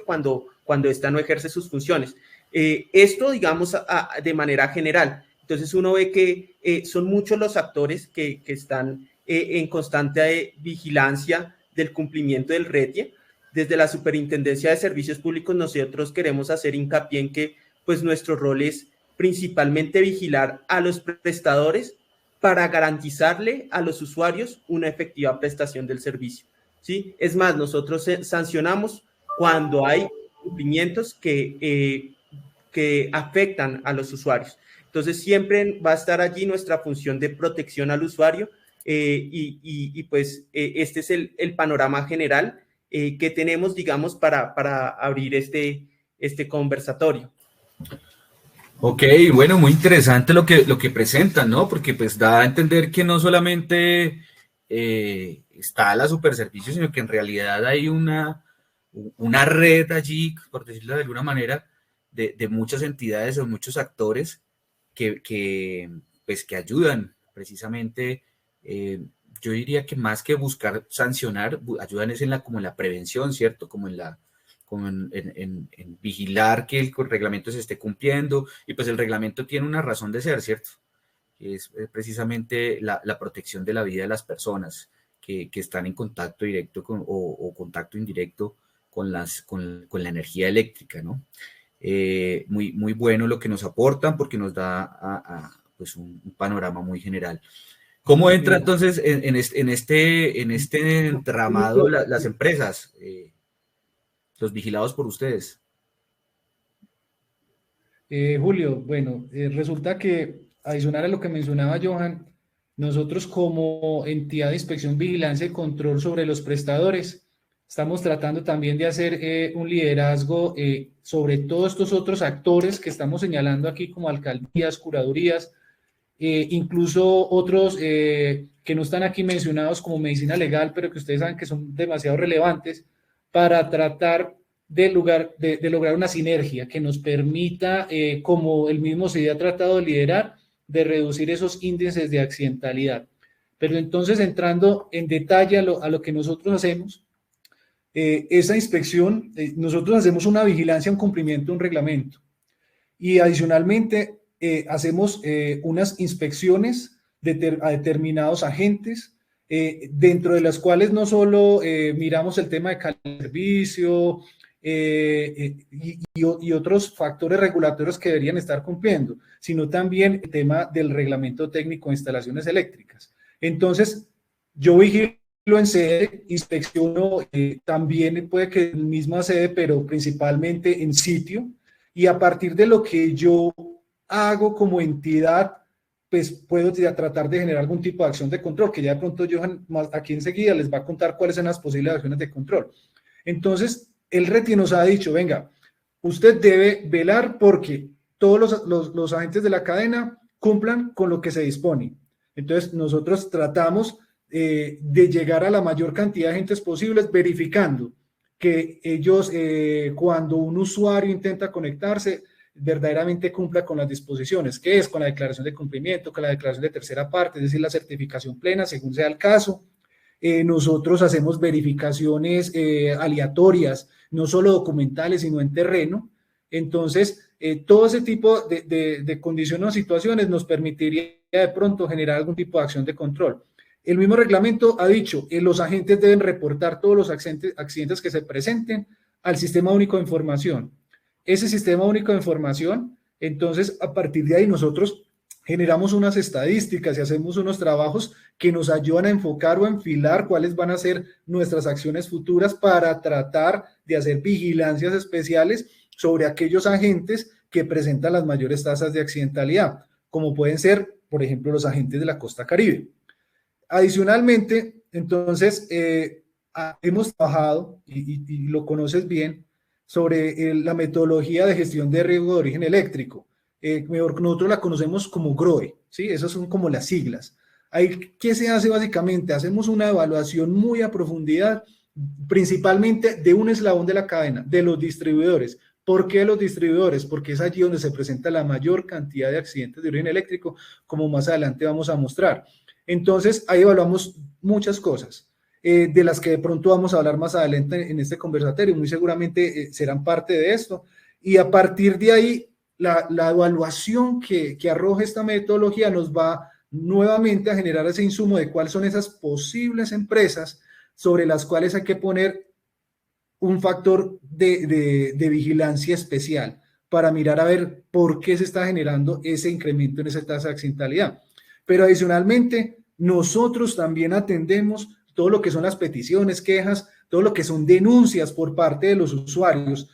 cuando ésta no ejerce sus funciones. Esto, digamos, de manera general. Entonces, uno ve que son muchos los actores que están en constante vigilancia del cumplimiento del RETIE. Desde la Superintendencia de Servicios Públicos nosotros queremos hacer hincapié en que pues nuestro rol es principalmente vigilar a los prestadores para garantizarle a los usuarios una efectiva prestación del servicio, ¿sí? Es más, nosotros sancionamos cuando hay cumplimientos que afectan a los usuarios. Entonces, siempre va a estar allí nuestra función de protección al usuario pues este es el panorama general que tenemos, digamos, para abrir este conversatorio. Ok, bueno, muy interesante lo que presentan, ¿no? Porque pues da a entender que no solamente está la Superservicios, sino que en realidad hay una red allí, por decirlo de alguna manera, de muchas entidades o muchos actores que ayudan precisamente, yo diría que más que buscar sancionar, ayudan es como en la prevención, ¿cierto? Como en vigilar que el reglamento se esté cumpliendo, y pues el reglamento tiene una razón de ser, ¿cierto? Es precisamente la protección de la vida de las personas que están en contacto directo o contacto indirecto con la energía eléctrica, ¿no? Muy bueno lo que nos aportan, porque nos da pues un panorama muy general. ¿Cómo entra entonces en este entramado las empresas, los vigilados por ustedes? Julio, bueno, resulta que, adicional a lo que mencionaba Johan, nosotros como entidad de inspección, vigilancia y control sobre los prestadores, estamos tratando también de hacer un liderazgo sobre todos estos otros actores que estamos señalando aquí, como alcaldías, curadurías, incluso otros que no están aquí mencionados como medicina legal, pero que ustedes saben que son demasiado relevantes, para tratar de lograr una sinergia que nos permita, como el mismo CIDE ha tratado de liderar, de reducir esos índices de accidentalidad. Pero entonces, entrando en detalle a lo que nosotros hacemos, esa inspección, nosotros hacemos una vigilancia en cumplimiento de un reglamento, y adicionalmente hacemos unas inspecciones a determinados agentes, dentro de las cuales no solo miramos el tema de calidad de servicio y otros factores regulatorios que deberían estar cumpliendo, sino también el tema del reglamento técnico de instalaciones eléctricas. Entonces, yo vigilo en sede, inspecciono también, puede que en misma sede, pero principalmente en sitio, y a partir de lo que yo hago como entidad, pues puedo tratar de generar algún tipo de acción de control, que ya de pronto Johan aquí enseguida les va a contar cuáles son las posibles acciones de control. Entonces, el RETIE nos ha dicho, venga, usted debe velar porque todos los agentes de la cadena cumplan con lo que se dispone. Entonces, nosotros tratamos de llegar a la mayor cantidad de agentes posibles, verificando que ellos, cuando un usuario intenta conectarse, verdaderamente cumpla con las disposiciones, que es con la declaración de cumplimiento, con la declaración de tercera parte, es decir, la certificación plena, según sea el caso. Nosotros hacemos verificaciones aleatorias, no solo documentales, sino en terreno. Entonces, todo ese tipo de condiciones o situaciones nos permitiría de pronto generar algún tipo de acción de control. El mismo reglamento ha dicho que los agentes deben reportar todos los accidentes que se presenten al Sistema Único de Información. Ese Sistema Único de Información, entonces, a partir de ahí nosotros generamos unas estadísticas y hacemos unos trabajos que nos ayudan a enfocar o a enfilar cuáles van a ser nuestras acciones futuras para tratar de hacer vigilancias especiales sobre aquellos agentes que presentan las mayores tasas de accidentalidad, como pueden ser, por ejemplo, los agentes de la costa Caribe. Adicionalmente, entonces, hemos trabajado, y lo conoces bien, sobre la metodología de gestión de riesgo de origen eléctrico. Nosotros la conocemos como GROE, ¿sí? Esas son como las siglas. ¿Qué se hace básicamente? Hacemos una evaluación muy a profundidad, principalmente de un eslabón de la cadena, de los distribuidores. ¿Por qué los distribuidores? Porque es allí donde se presenta la mayor cantidad de accidentes de origen eléctrico, como más adelante vamos a mostrar. Entonces, ahí evaluamos muchas cosas, de las que de pronto vamos a hablar más adelante en este conversatorio, muy seguramente serán parte de esto, y a partir de ahí, la evaluación que arroja esta metodología nos va nuevamente a generar ese insumo de cuáles son esas posibles empresas sobre las cuales hay que poner un factor de vigilancia especial para mirar a ver por qué se está generando ese incremento en esa tasa de accidentalidad. Pero adicionalmente, nosotros también atendemos todo lo que son las peticiones, quejas, todo lo que son denuncias por parte de los usuarios,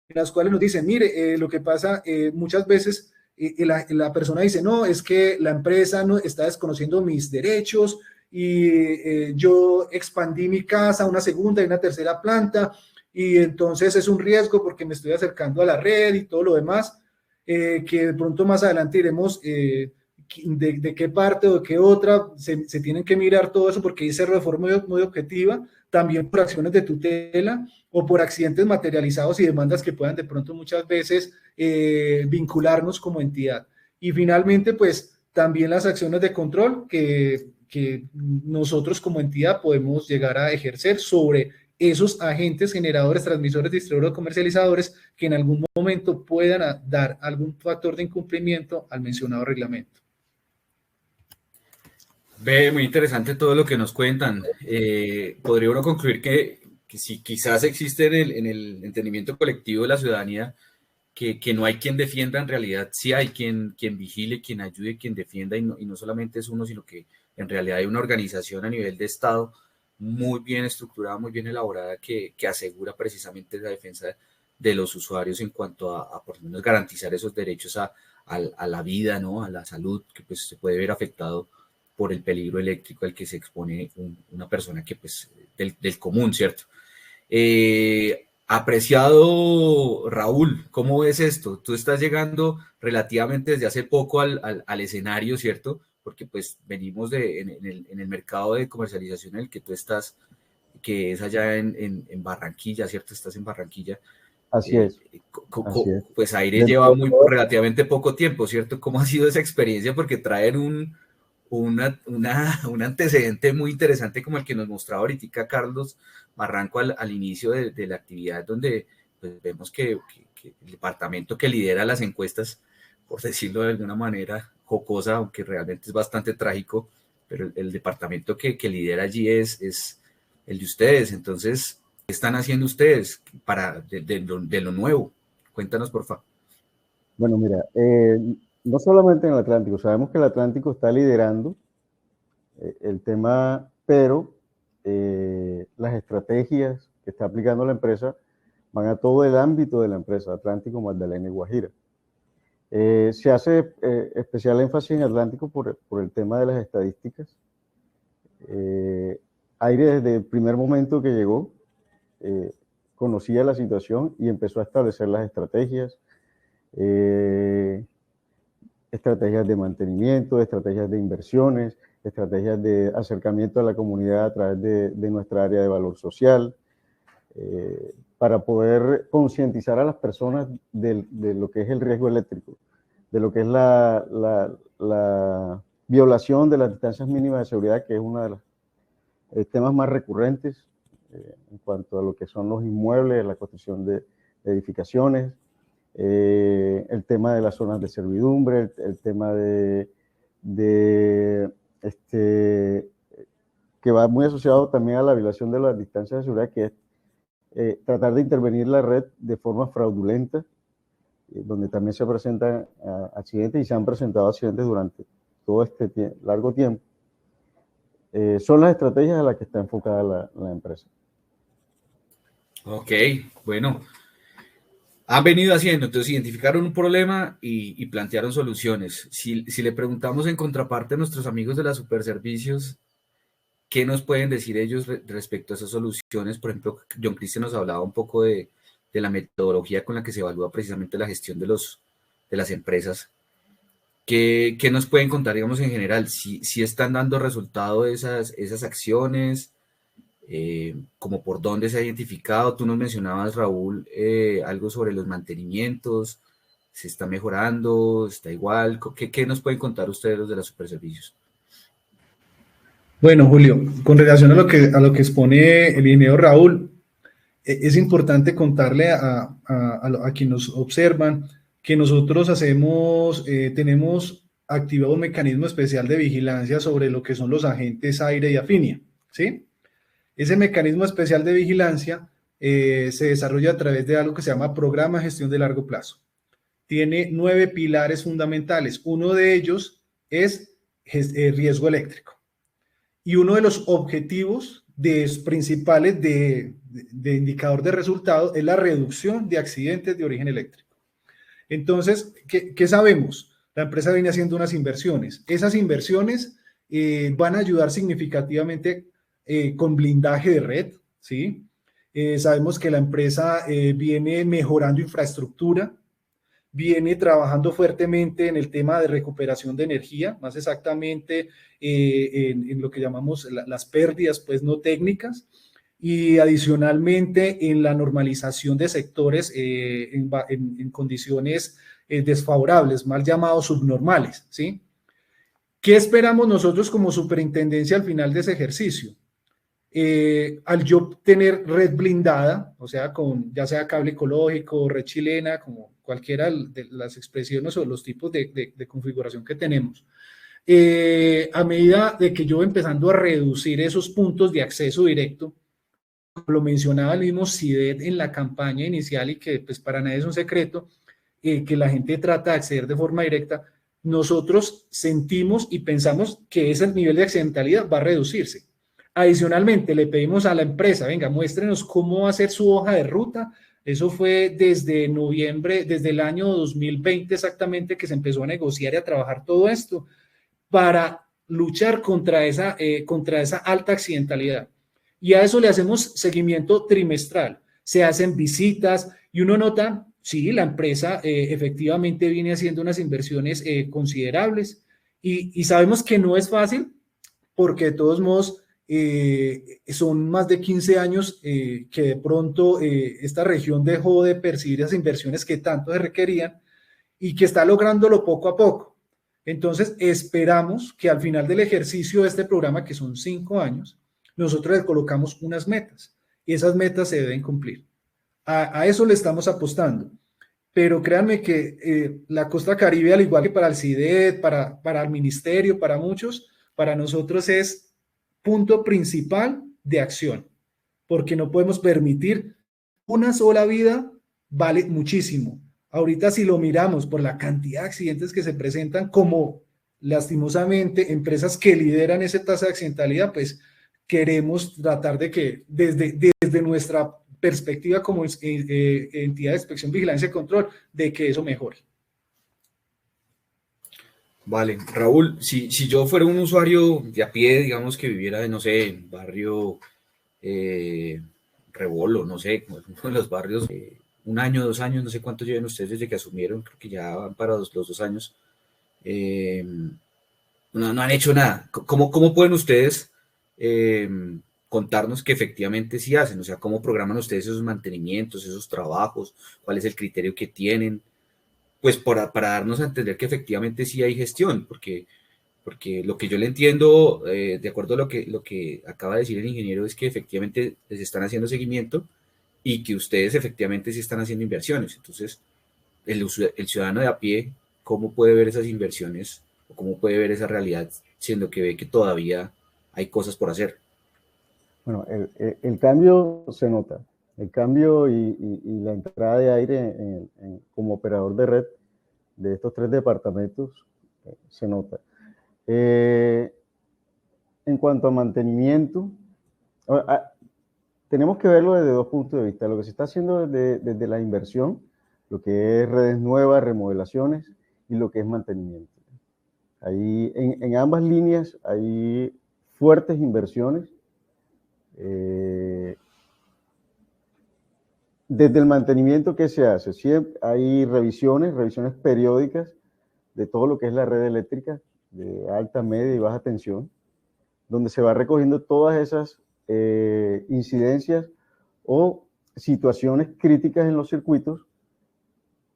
en las cuales nos dicen, mire, lo que pasa muchas veces, la persona dice, no, es que la empresa no está desconociendo mis derechos y yo expandí mi casa a una segunda y una tercera planta y entonces es un riesgo porque me estoy acercando a la red y todo lo demás, que de pronto más adelante iremos de qué parte o de qué otra se tienen que mirar todo eso porque dice de forma muy objetiva, también por acciones de tutela o por accidentes materializados y demandas que puedan de pronto muchas veces vincularnos como entidad. Y finalmente, pues también las acciones de control que nosotros como entidad podemos llegar a ejercer sobre esos agentes generadores, transmisores, distribuidores, comercializadores que en algún momento puedan dar algún factor de incumplimiento al mencionado reglamento. Ve, muy interesante todo lo que nos cuentan. Podría uno concluir que si quizás existe en el entendimiento colectivo de la ciudadanía que no hay quien defienda, en realidad sí hay quien vigile, quien ayude, quien defienda, y no solamente es uno, sino que en realidad hay una organización a nivel de Estado muy bien estructurada, muy bien elaborada, que asegura precisamente la defensa de los usuarios en cuanto a por lo menos garantizar esos derechos a la vida, ¿no? A la salud, que pues se puede ver afectado por el peligro eléctrico al que se expone una persona que pues del común, ¿cierto? Apreciado Raúl, ¿cómo ves esto? Tú estás llegando relativamente desde hace poco al escenario, ¿cierto? Porque pues venimos en el mercado de comercialización en el que tú estás, que es allá en Barranquilla, ¿cierto? Estás en Barranquilla. Así es. Pues Aire lleva relativamente poco tiempo, ¿cierto? ¿Cómo ha sido esa experiencia? Porque traen un antecedente muy interesante como el que nos mostraba ahorita Carlos Barranco al inicio de la actividad, donde pues, vemos que el departamento que lidera las encuestas, por decirlo de alguna manera jocosa, aunque realmente es bastante trágico, pero el departamento que lidera allí es el de ustedes. Entonces, ¿qué están haciendo ustedes de lo nuevo? Cuéntanos, por favor. Bueno, mira, no solamente en el Atlántico, sabemos que el Atlántico está liderando el tema, pero las estrategias que está aplicando la empresa van a todo el ámbito de la empresa, Atlántico, Magdalena y Guajira. Se hace especial énfasis en Atlántico por el tema de las estadísticas. Aire desde el primer momento que llegó conocía la situación y empezó a establecer las estrategias, estrategias de mantenimiento, estrategias de inversiones, estrategias de acercamiento a la comunidad a través de nuestra área de valor social, para poder concientizar a las personas de lo que es el riesgo eléctrico, de lo que es la violación de las distancias mínimas de seguridad, que es uno de los temas más recurrentes en cuanto a lo que son los inmuebles, la construcción de edificaciones, el tema de las zonas de servidumbre, el tema que va muy asociado también a la violación de las distancias de seguridad, que es tratar de intervenir la red de forma fraudulenta, donde también se presentan accidentes y se han presentado accidentes durante todo este largo tiempo. Son las estrategias a las que está enfocada la empresa. Ok, bueno. Han venido haciendo, entonces identificaron un problema y plantearon soluciones. Si le preguntamos en contraparte a nuestros amigos de la Superservicios, ¿qué nos pueden decir ellos respecto a esas soluciones? Por ejemplo, John Cristian nos hablaba un poco de la metodología con la que se evalúa precisamente la gestión de las empresas. ¿Qué nos pueden contar, digamos, en general? Si están dando resultado esas acciones, como por dónde se ha identificado. Tú nos mencionabas, Raúl, algo sobre los mantenimientos. ¿Se está mejorando? ¿Está igual? ¿Qué nos pueden contar ustedes los de los Superservicios? Bueno, Julio, con relación a lo que expone el ingeniero Raúl, es importante contarle a quienes nos observan que nosotros tenemos activado un mecanismo especial de vigilancia sobre lo que son los agentes aire y afinia, ¿sí? Ese mecanismo especial de vigilancia se desarrolla a través de algo que se llama Programa de Gestión de Largo Plazo. Tiene 9 pilares fundamentales. Uno de ellos es riesgo eléctrico. Y uno de los objetivos principales de indicador de resultado es la reducción de accidentes de origen eléctrico. Entonces, ¿qué sabemos? La empresa viene haciendo unas inversiones. Esas inversiones van a ayudar significativamente con blindaje de red, ¿sí? Sabemos que la empresa viene mejorando infraestructura, viene trabajando fuertemente en el tema de recuperación de energía, más exactamente en lo que llamamos las pérdidas pues, no técnicas, y adicionalmente en la normalización de sectores en condiciones desfavorables, mal llamados subnormales, ¿sí? ¿Qué esperamos nosotros como superintendencia al final de ese ejercicio? Al yo tener red blindada, o sea, ya sea cable ecológico, red chilena, como cualquiera de las expresiones o los tipos de configuración que tenemos, a medida de que yo voy empezando a reducir esos puntos de acceso directo, lo mencionaba el mismo CIDED en la campaña inicial y que pues para nadie es un secreto, que la gente trata de acceder de forma directa, nosotros sentimos y pensamos que ese nivel de accidentalidad va a reducirse. Adicionalmente, le pedimos a la empresa, venga, muéstrenos cómo va a ser su hoja de ruta. Eso fue desde noviembre, desde el año 2020 exactamente, que se empezó a negociar y a trabajar todo esto para luchar contra esa alta accidentalidad. Y a eso le hacemos seguimiento trimestral. Se hacen visitas y uno nota, sí, la empresa efectivamente viene haciendo unas inversiones considerables y sabemos que no es fácil porque de todos modos son más de 15 años que de pronto esta región dejó de percibir esas inversiones que tanto se requerían y que está lográndolo poco a poco. Entonces esperamos que al final del ejercicio de este programa, que son 5 años, nosotros le colocamos unas metas y esas metas se deben cumplir. A eso le estamos apostando. Pero créanme que la Costa Caribe, al igual que para el CIDED, para el ministerio, para muchos, para nosotros es punto principal de acción, porque no podemos permitir una sola vida, vale muchísimo. Ahorita si lo miramos por la cantidad de accidentes que se presentan, como lastimosamente empresas que lideran esa tasa de accidentalidad, pues queremos tratar de que desde nuestra perspectiva como entidad de inspección, vigilancia y control, de que eso mejore. Vale, Raúl, si yo fuera un usuario de a pie, digamos que viviera, no sé, en barrio Rebolo, no sé, uno de los barrios, 1 año, 2 años, no sé cuánto lleven ustedes desde que asumieron, creo que ya van para los 2 años, no han hecho nada. ¿Cómo pueden ustedes contarnos que efectivamente sí hacen? O sea, ¿cómo programan ustedes esos mantenimientos, esos trabajos? ¿Cuál es el criterio que tienen? Pues para darnos a entender que efectivamente sí hay gestión, porque lo que yo le entiendo, de acuerdo a lo que acaba de decir el ingeniero, es que efectivamente les están haciendo seguimiento y que ustedes efectivamente sí están haciendo inversiones. Entonces, el ciudadano de a pie, ¿cómo puede ver esas inversiones o cómo puede ver esa realidad, siendo que ve que todavía hay cosas por hacer? Bueno, el cambio se nota. El cambio y la entrada de aire como operador de red de estos 3 departamentos se nota. En cuanto a mantenimiento, tenemos que verlo desde 2 puntos de vista. Lo que se está haciendo desde la inversión, lo que es redes nuevas, remodelaciones, y lo que es mantenimiento. Ahí, en ambas líneas hay fuertes inversiones. Desde el mantenimiento, ¿qué se hace? Siempre hay revisiones periódicas de todo lo que es la red eléctrica de alta, media y baja tensión, donde se va recogiendo todas esas incidencias o situaciones críticas en los circuitos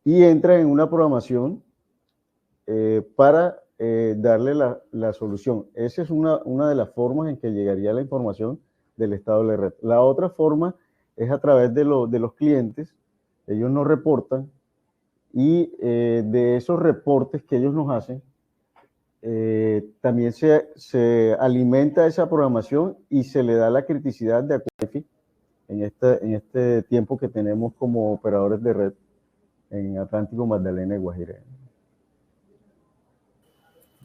y entra en una programación para darle la solución. Esa es una de las formas en que llegaría la información del estado de la red. La otra forma es a través de los clientes. Ellos nos reportan y de esos reportes que ellos nos hacen, también se alimenta esa programación y se le da la criticidad de Wi-Fi en este tiempo que tenemos como operadores de red en Atlántico, Magdalena y Guajira.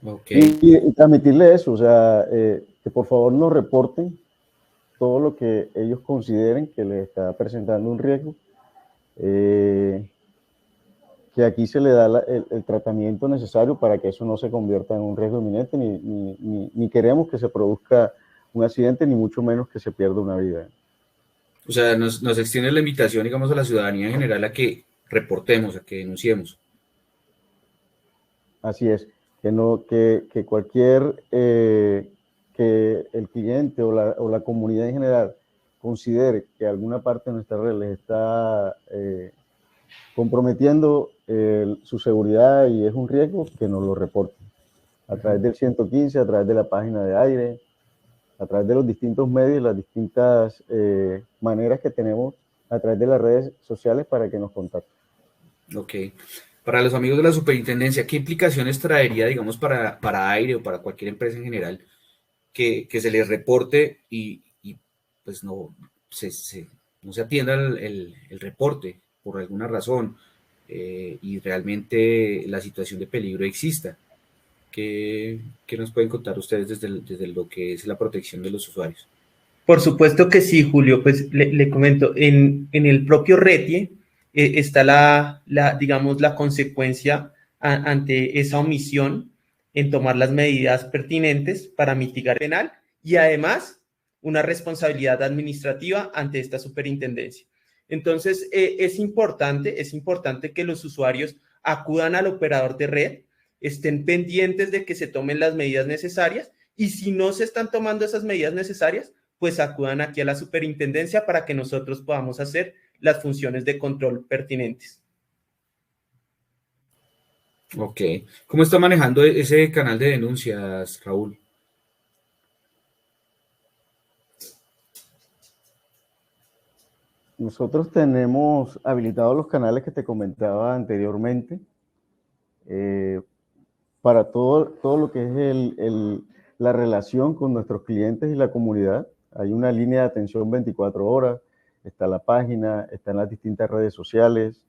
Okay. Y transmitirle eso, o sea, que por favor nos reporten todo lo que ellos consideren que les está presentando un riesgo, que aquí se le da el tratamiento necesario para que eso no se convierta en un riesgo inminente, ni queremos que se produzca un accidente, ni mucho menos que se pierda una vida. O sea, nos extiende la invitación, digamos, a la ciudadanía en general a que reportemos, a que denunciemos. Así es, que cualquier, que el cliente o la comunidad en general considere que alguna parte de nuestra red les está comprometiendo su seguridad y es un riesgo, que nos lo reporten a través del 115, a través de la página de aire, a través de los distintos medios, las distintas maneras que tenemos a través de las redes sociales para que nos contacten. Ok. Para los amigos de la superintendencia, ¿qué implicaciones traería, digamos, para aire o para cualquier empresa en general que se les reporte y pues no se atienda el reporte por alguna razón y realmente la situación de peligro exista? ¿Qué nos pueden contar ustedes desde lo que es la protección de los usuarios? Por supuesto que sí, Julio. Pues le comento, en el propio RETIE está digamos, la consecuencia ante esa omisión en tomar las medidas pertinentes para mitigar el penal y además una responsabilidad administrativa ante esta superintendencia. Entonces, es importante que los usuarios acudan al operador de red, estén pendientes de que se tomen las medidas necesarias y si no se están tomando esas medidas necesarias, pues acudan aquí a la superintendencia para que nosotros podamos hacer las funciones de control pertinentes. Ok. ¿Cómo está manejando ese canal de denuncias, Raúl? Nosotros tenemos habilitados los canales que te comentaba anteriormente para todo lo que es la relación con nuestros clientes y la comunidad. Hay una línea de atención 24 horas, está la página, están las distintas redes sociales,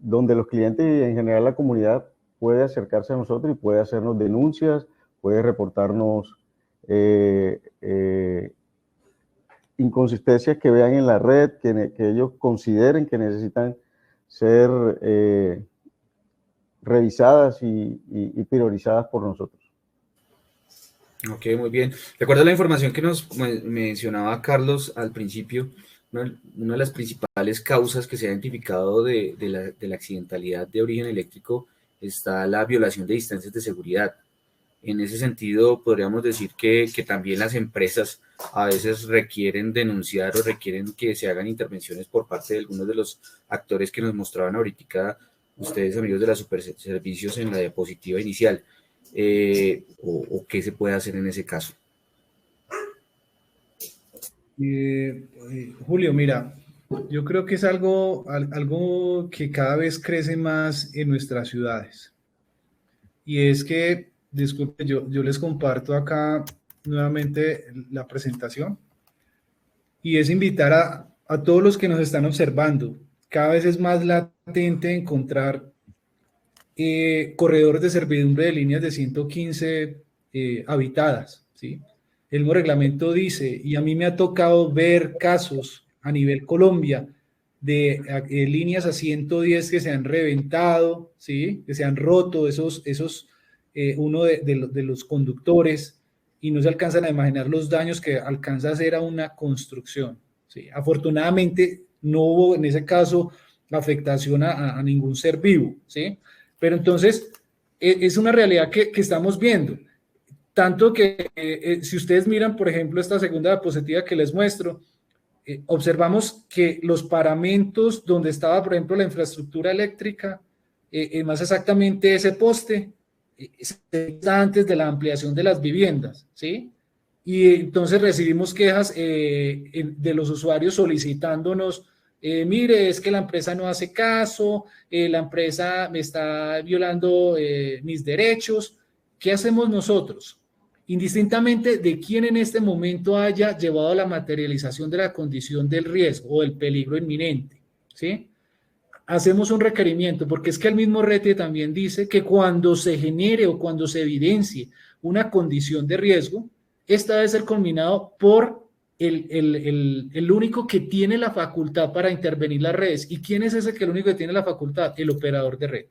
donde los clientes y en general la comunidad puede acercarse a nosotros y puede hacernos denuncias, puede reportarnos inconsistencias que vean en la red, que ellos consideren que necesitan ser revisadas y priorizadas por nosotros. Ok, muy bien. Recuerda la información que nos mencionaba Carlos al principio. Una de las principales causas que se ha identificado de la accidentalidad de origen eléctrico está la violación de distancias de seguridad. En ese sentido, podríamos decir que también las empresas a veces requieren denunciar o requieren que se hagan intervenciones por parte de algunos de los actores que nos mostraban ahorita ustedes, amigos de la Superservicios, en la diapositiva inicial. O qué se puede hacer en ese caso. Julio, mira, yo creo que es algo que cada vez crece más en nuestras ciudades. Y es que, disculpe, yo les comparto acá nuevamente la presentación. Y es invitar a todos los que nos están observando. Cada vez es más latente encontrar corredores de servidumbre de líneas de 115 habitadas, ¿sí? El nuevo reglamento dice, y a mí me ha tocado ver casos a nivel Colombia de líneas a 110 que se han reventado, ¿sí? Que se han roto uno de los conductores y no se alcanzan a imaginar los daños que alcanza a hacer a una construcción, ¿sí? Afortunadamente no hubo en ese caso afectación a ningún ser vivo, ¿sí? Pero entonces es una realidad que estamos viendo. Tanto que si ustedes miran, por ejemplo, esta segunda diapositiva que les muestro, observamos que los paramentos donde estaba, por ejemplo, la infraestructura eléctrica, más exactamente ese poste, está antes de la ampliación de las viviendas, ¿sí? Y entonces recibimos quejas de los usuarios solicitándonos, mire, es que la empresa no hace caso, la empresa me está violando mis derechos, ¿qué hacemos nosotros? Indistintamente de quién en este momento haya llevado a la materialización de la condición del riesgo o del peligro inminente, ¿sí? Hacemos un requerimiento, porque es que el mismo RETIE también dice que cuando se genere o cuando se evidencie una condición de riesgo, esta debe ser culminado por el único que tiene la facultad para intervenir las redes. ¿Y quién es ese que el único que tiene la facultad? El operador de red.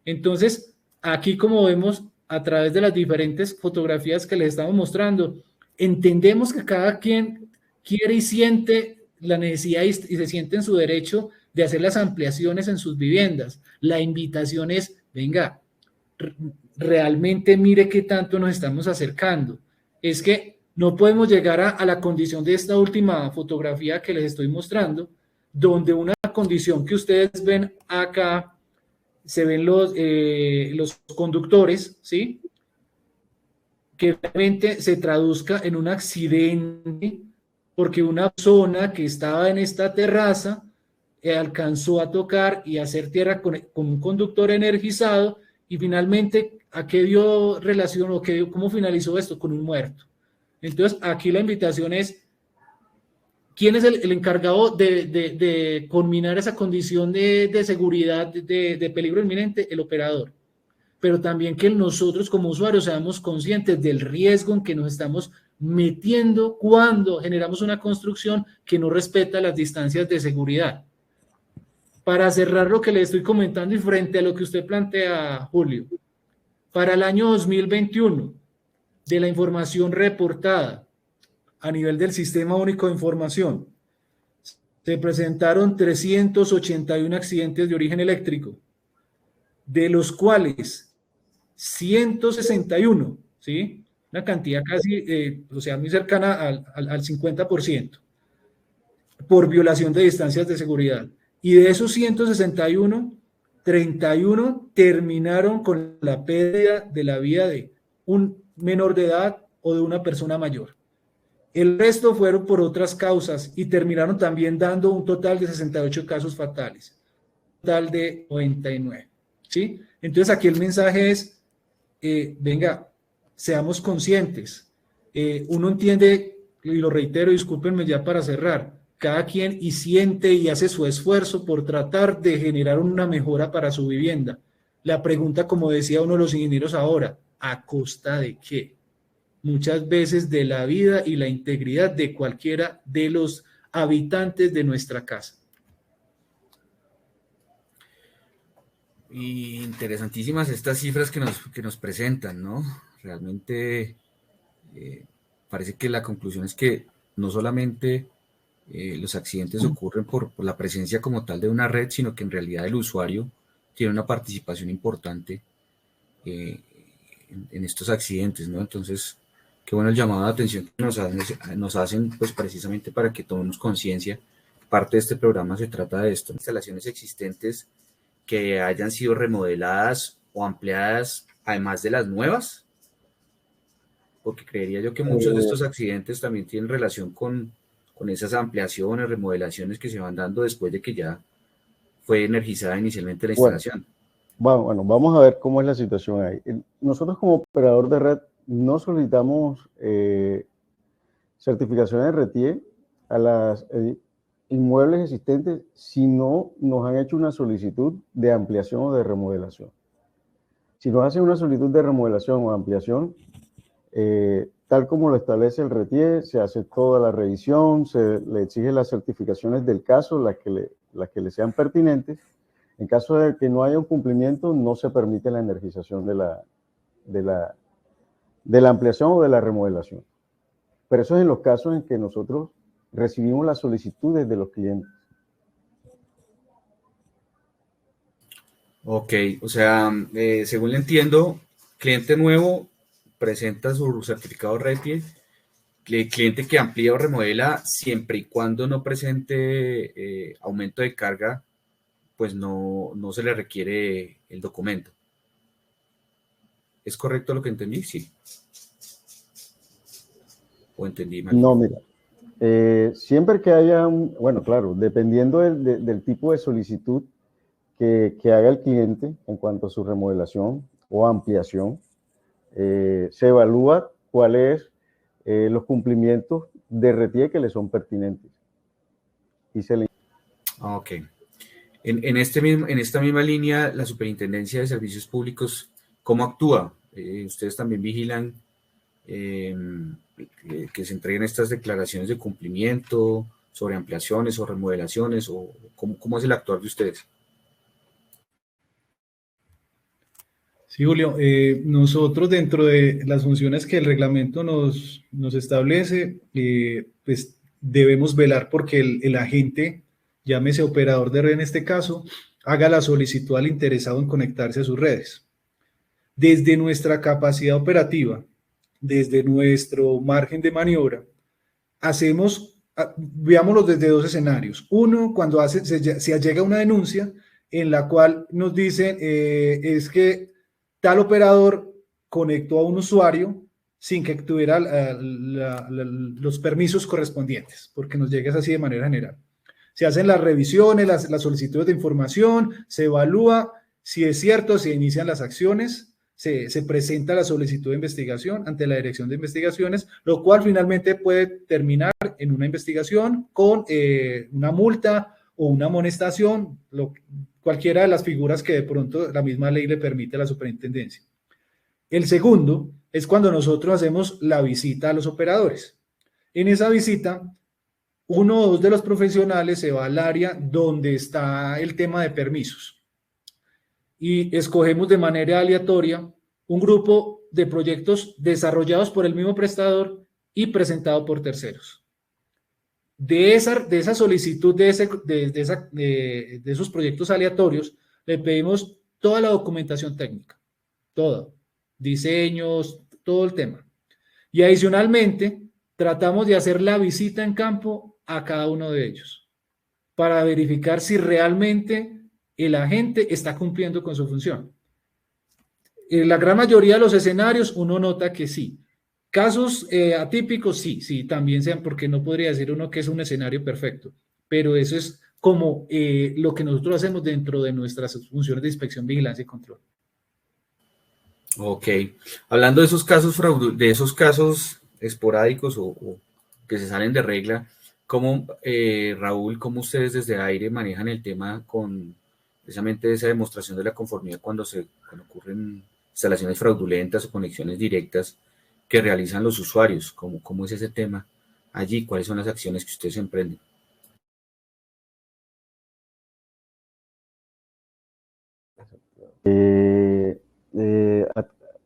Entonces, aquí como vemos a través de las diferentes fotografías que les estamos mostrando, entendemos que cada quien quiere y siente la necesidad y se siente en su derecho de hacer las ampliaciones en sus viviendas. La invitación es, venga, realmente mire qué tanto nos estamos acercando. Es que no podemos llegar a la condición de esta última fotografía que les estoy mostrando, donde una condición que ustedes ven acá, se ven los conductores, ¿sí? Que realmente se traduzca en un accidente porque una persona que estaba en esta terraza alcanzó a tocar y hacer tierra con un conductor energizado y finalmente ¿a qué dio relación o cómo finalizó esto? Con un muerto. Entonces aquí la invitación es, ¿quién es el encargado de culminar esa condición de seguridad, de peligro inminente? El operador. Pero también que nosotros como usuarios seamos conscientes del riesgo en que nos estamos metiendo cuando generamos una construcción que no respeta las distancias de seguridad. Para cerrar lo que le estoy comentando y frente a lo que usted plantea, Julio, para el año 2021, de la información reportada a nivel del Sistema Único de Información, se presentaron 381 accidentes de origen eléctrico, de los cuales 161, ¿sí? Una cantidad casi, o sea, muy cercana al 50%, por violación de distancias de seguridad. Y de esos 161, 31 terminaron con la pérdida de la vida de un menor de edad o de una persona mayor. El resto fueron por otras causas y terminaron también dando un total de 68 casos fatales, un total de 99, ¿sí? Entonces aquí el mensaje es, venga, seamos conscientes. Uno entiende, y lo reitero, discúlpenme ya para cerrar, cada quien y siente y hace su esfuerzo por tratar de generar una mejora para su vivienda. La pregunta, como decía uno de los ingenieros ahora, ¿a costa de qué? Muchas veces de la vida y la integridad de cualquiera de los habitantes de nuestra casa. Y interesantísimas estas cifras que nos presentan, ¿no? Realmente parece que la conclusión es que no solamente los accidentes ocurren por la presencia como tal de una red, sino que en realidad el usuario tiene una participación importante en estos accidentes, ¿no? Entonces, qué bueno el llamado de atención que nos hacen, pues precisamente para que tomemos conciencia. Parte de este programa se trata de esto, instalaciones existentes que hayan sido remodeladas o ampliadas, además de las nuevas, porque creería yo que muchos de estos accidentes también tienen relación con esas ampliaciones, remodelaciones que se van dando después de que ya fue energizada inicialmente la instalación. Bueno, vamos a ver cómo es la situación ahí. Nosotros como operador de red no solicitamos certificaciones de RETIE a las inmuebles existentes si no nos han hecho una solicitud de ampliación o de remodelación. Si nos hacen una solicitud de remodelación o ampliación, tal como lo establece el RETIE, se hace toda la revisión, se le exige las certificaciones del caso, las que le sean pertinentes. En caso de que no haya un cumplimiento, no se permite la energización de la ampliación o de la remodelación. Pero eso es en los casos en que nosotros recibimos las solicitudes de los clientes. Ok, o sea, según le entiendo, cliente nuevo presenta su certificado RETIE, cliente que amplía o remodela, siempre y cuando no presente aumento de carga, pues no se le requiere el documento. ¿Es correcto lo que entendí? Sí. ¿O entendí mal? No, mira. Siempre que haya bueno, claro, dependiendo del tipo de solicitud que haga el cliente en cuanto a su remodelación o ampliación, se evalúa cuáles los cumplimientos de RTE que le son pertinentes. Y se le... Ok. En esta misma línea, la Superintendencia de Servicios Públicos, ¿cómo actúa? ¿Ustedes también vigilan que se entreguen estas declaraciones de cumplimiento sobre ampliaciones o remodelaciones? ¿O cómo es el actuar de ustedes? Sí, Julio, nosotros dentro de las funciones que el reglamento nos establece, pues debemos velar porque el agente, llámese operador de red en este caso, haga la solicitud al interesado en conectarse a sus redes. Desde nuestra capacidad operativa, desde nuestro margen de maniobra, veámoslo desde dos escenarios. Uno, cuando se llega una denuncia en la cual nos dicen es que tal operador conectó a un usuario sin que tuviera los permisos correspondientes, porque nos llega así de manera general. Se hacen las revisiones, las solicitudes de información, se evalúa si es cierto, se inician las acciones, se presenta la solicitud de investigación ante la Dirección de Investigaciones, lo cual finalmente puede terminar en una investigación con una multa o una amonestación, cualquiera de las figuras que de pronto la misma ley le permite a la superintendencia. El segundo es cuando nosotros hacemos la visita a los operadores. En esa visita, uno o dos de los profesionales se va al área donde está el tema de permisos y escogemos de manera aleatoria un grupo de proyectos desarrollados por el mismo prestador y presentado por terceros. De esa solicitud de esos proyectos aleatorios, le pedimos toda la documentación técnica, todo, diseños, todo el tema. Y adicionalmente, tratamos de hacer la visita en campo a cada uno de ellos para verificar si realmente el agente está cumpliendo con su función. En la gran mayoría de los escenarios uno nota que sí. Casos atípicos, sí, también sean, porque no podría decir uno que es un escenario perfecto, pero eso es como lo que nosotros hacemos dentro de nuestras funciones de inspección, vigilancia y control. Ok. Hablando de esos casos esporádicos o que se salen de regla, ¿cómo, Raúl, cómo ustedes desde aire manejan el tema con precisamente esa demostración de la conformidad cuando ocurren instalaciones fraudulentas o conexiones directas que realizan los usuarios? ¿Cómo es ese tema allí? ¿Cuáles son las acciones que ustedes emprenden?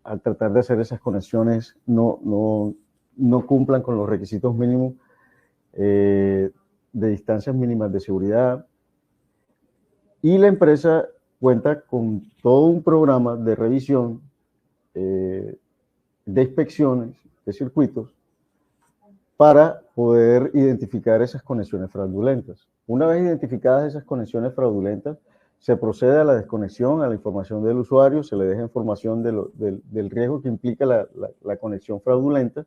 Al tratar de hacer esas conexiones no cumplan con los requisitos mínimos de distancias mínimas de seguridad, y la empresa cuenta con todo un programa de revisión de inspecciones de circuitos para poder identificar esas conexiones fraudulentas. Una vez identificadas esas conexiones fraudulentas, se procede a la desconexión, a la información del usuario, se le deja información del riesgo que implica la conexión fraudulenta,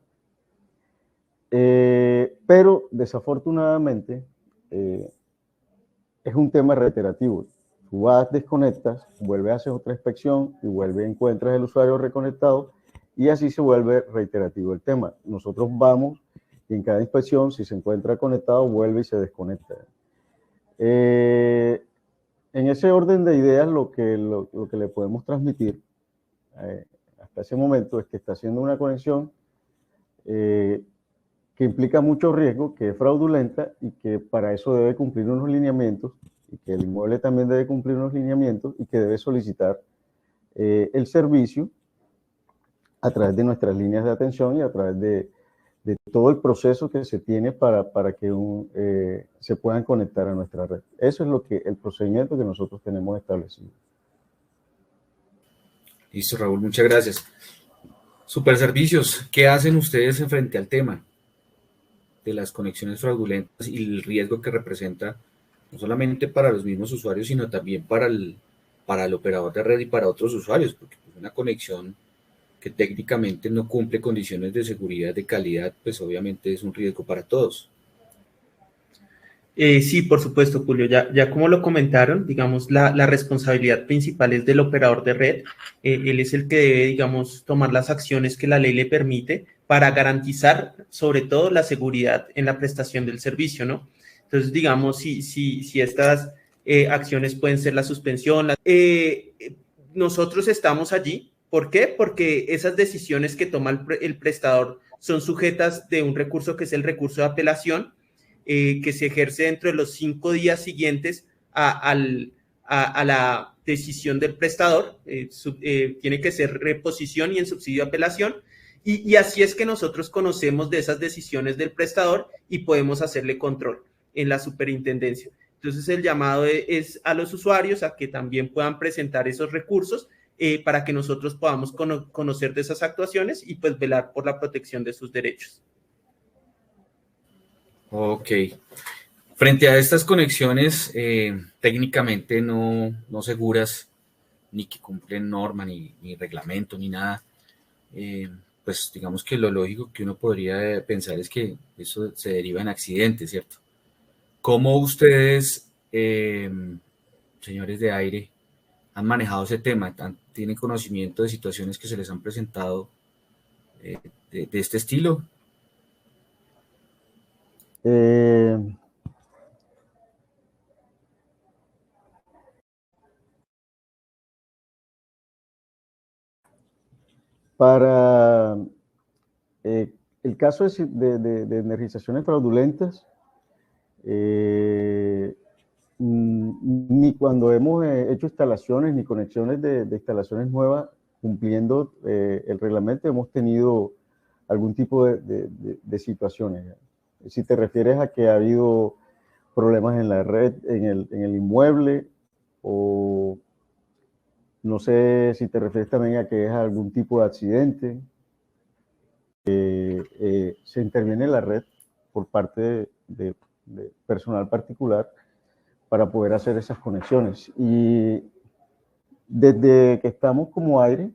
pero desafortunadamente es un tema reiterativo. Tú vas, desconectas, vuelves a hacer otra inspección y vuelves, encuentras el usuario reconectado y así se vuelve reiterativo el tema. Nosotros vamos y en cada inspección, si se encuentra conectado, vuelve y se desconecta. En ese orden de ideas, lo que le podemos transmitir hasta ese momento es que está haciendo una conexión que implica mucho riesgo, que es fraudulenta y que para eso debe cumplir unos lineamientos, y que el inmueble también debe cumplir unos lineamientos y que debe solicitar el servicio a través de nuestras líneas de atención y a través de todo el proceso que se tiene para que se puedan conectar a nuestra red. Eso es el procedimiento que nosotros tenemos establecido. Listo, Raúl, muchas gracias. Superservicios, ¿qué hacen ustedes en frente al tema de las conexiones fraudulentas y el riesgo que representa no solamente para los mismos usuarios, sino también para el operador de red y para otros usuarios? Porque una conexión que técnicamente no cumple condiciones de seguridad, de calidad, pues obviamente es un riesgo para todos. Sí, por supuesto, Julio. Ya como lo comentaron, digamos, la responsabilidad principal es del operador de red. Él es el que debe, digamos, tomar las acciones que la ley le permite para garantizar, sobre todo, la seguridad en la prestación del servicio, ¿no? Entonces, digamos, si estas acciones pueden ser la suspensión. Nosotros estamos allí. ¿Por qué? Porque esas decisiones que toma el prestador son sujetas de un recurso que es el recurso de apelación, que se ejerce dentro de los 5 días siguientes a la decisión del prestador. Tiene que ser reposición y en subsidio de apelación. Y así es que nosotros conocemos de esas decisiones del prestador y podemos hacerle control en la superintendencia. Entonces, el llamado es a los usuarios a que también puedan presentar esos recursos para que nosotros podamos conocer de esas actuaciones y pues velar por la protección de sus derechos. Ok. Frente a estas conexiones técnicamente no seguras, ni que cumplen norma, ni reglamento, ni nada, pues digamos que lo lógico que uno podría pensar es que eso se deriva en accidentes, ¿cierto? ¿Cómo ustedes, señores de aire, han manejado ese tema? ¿Tienen conocimiento de situaciones que se les han presentado de este estilo? Para el caso de energizaciones fraudulentas, ni cuando hemos hecho instalaciones ni conexiones de instalaciones nuevas cumpliendo el reglamento hemos tenido algún tipo de situaciones. Si te refieres a que ha habido problemas en la red, en el inmueble, o no sé si te refieres también a que es algún tipo de accidente, se interviene en la red por parte de personal particular para poder hacer esas conexiones. Y desde que estamos como aire,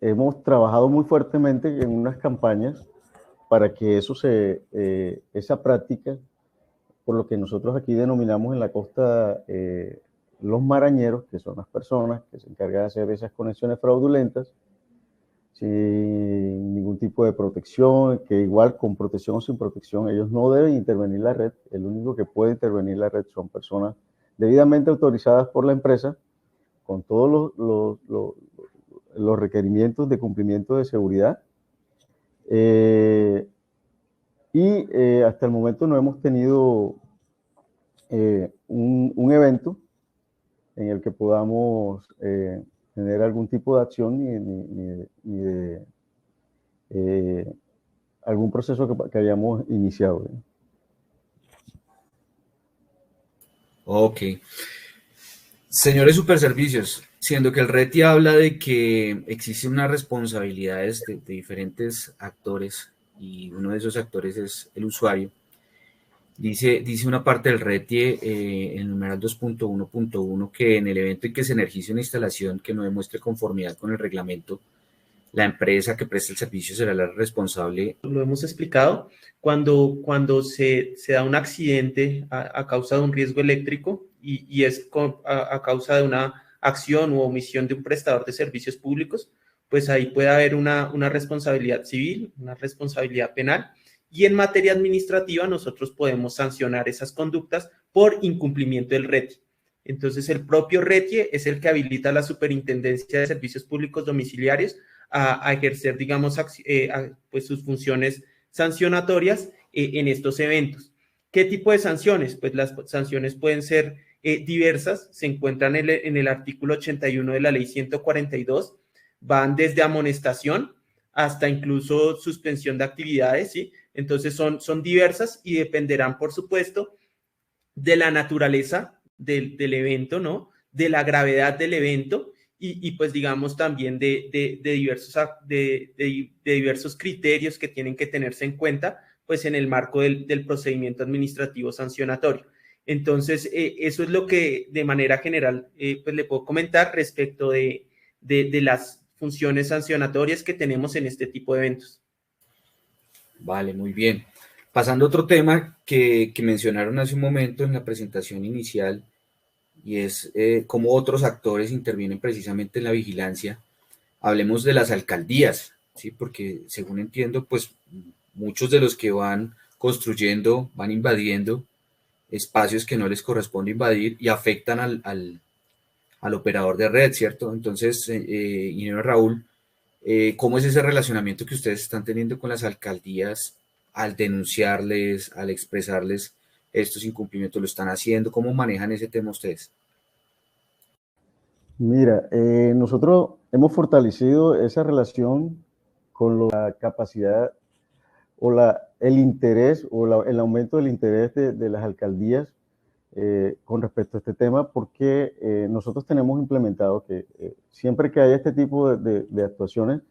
hemos trabajado muy fuertemente en unas campañas para que eso esa práctica, por lo que nosotros aquí denominamos en la costa los marañeros, que son las personas que se encargan de hacer esas conexiones fraudulentas, sin ningún tipo de protección, que igual con protección o sin protección, ellos no deben intervenir la red. El único que puede intervenir la red son personas debidamente autorizadas por la empresa, con todos los requerimientos de cumplimiento de seguridad. Hasta el momento no hemos tenido un evento en el que podamos tener algún tipo de acción ni de algún proceso que hayamos iniciado. Ok. Señores Superservicios, siendo que el RETI habla de que existen unas responsabilidades de diferentes actores y uno de esos actores es el usuario, dice una parte del RETI, el numeral 2.1.1, que en el evento en que se energice una instalación que no demuestre conformidad con el reglamento, la empresa que presta el servicio será la responsable. Lo hemos explicado, cuando se da un accidente a causa de un riesgo eléctrico y es a causa de una acción u omisión de un prestador de servicios públicos, pues ahí puede haber una responsabilidad civil, una responsabilidad penal, y en materia administrativa nosotros podemos sancionar esas conductas por incumplimiento del RETI. Entonces el propio RETI es el que habilita a la Superintendencia de Servicios Públicos Domiciliarios a ejercer, digamos, pues sus funciones sancionatorias en estos eventos. ¿Qué tipo de sanciones? Pues las sanciones pueden ser diversas, se encuentran en el artículo 81 de la ley 142, van desde amonestación hasta incluso suspensión de actividades, ¿sí? Entonces son diversas y dependerán, por supuesto, de la naturaleza del evento, ¿no? De la gravedad del evento y pues digamos también de diversos criterios que tienen que tenerse en cuenta pues en el marco del procedimiento administrativo sancionatorio. Entonces, eso es lo que de manera general pues le puedo comentar respecto de las funciones sancionatorias que tenemos en este tipo de eventos. Vale, muy bien. Pasando a otro tema que mencionaron hace un momento en la presentación inicial, y es cómo otros actores intervienen precisamente en la vigilancia. Hablemos de las alcaldías, ¿sí? Porque según entiendo, pues muchos de los que van construyendo, van invadiendo espacios que no les corresponde invadir y afectan al operador de red, ¿cierto? Entonces, ingeniero Raúl, ¿cómo es ese relacionamiento que ustedes están teniendo con las alcaldías al denunciarles, al expresarles estos incumplimientos? ¿Lo están haciendo? ¿Cómo manejan ese tema ustedes? Mira, nosotros hemos fortalecido esa relación con la capacidad o el interés o el aumento del interés de las alcaldías con respecto a este tema, porque nosotros tenemos implementado que siempre que haya este tipo de actuaciones,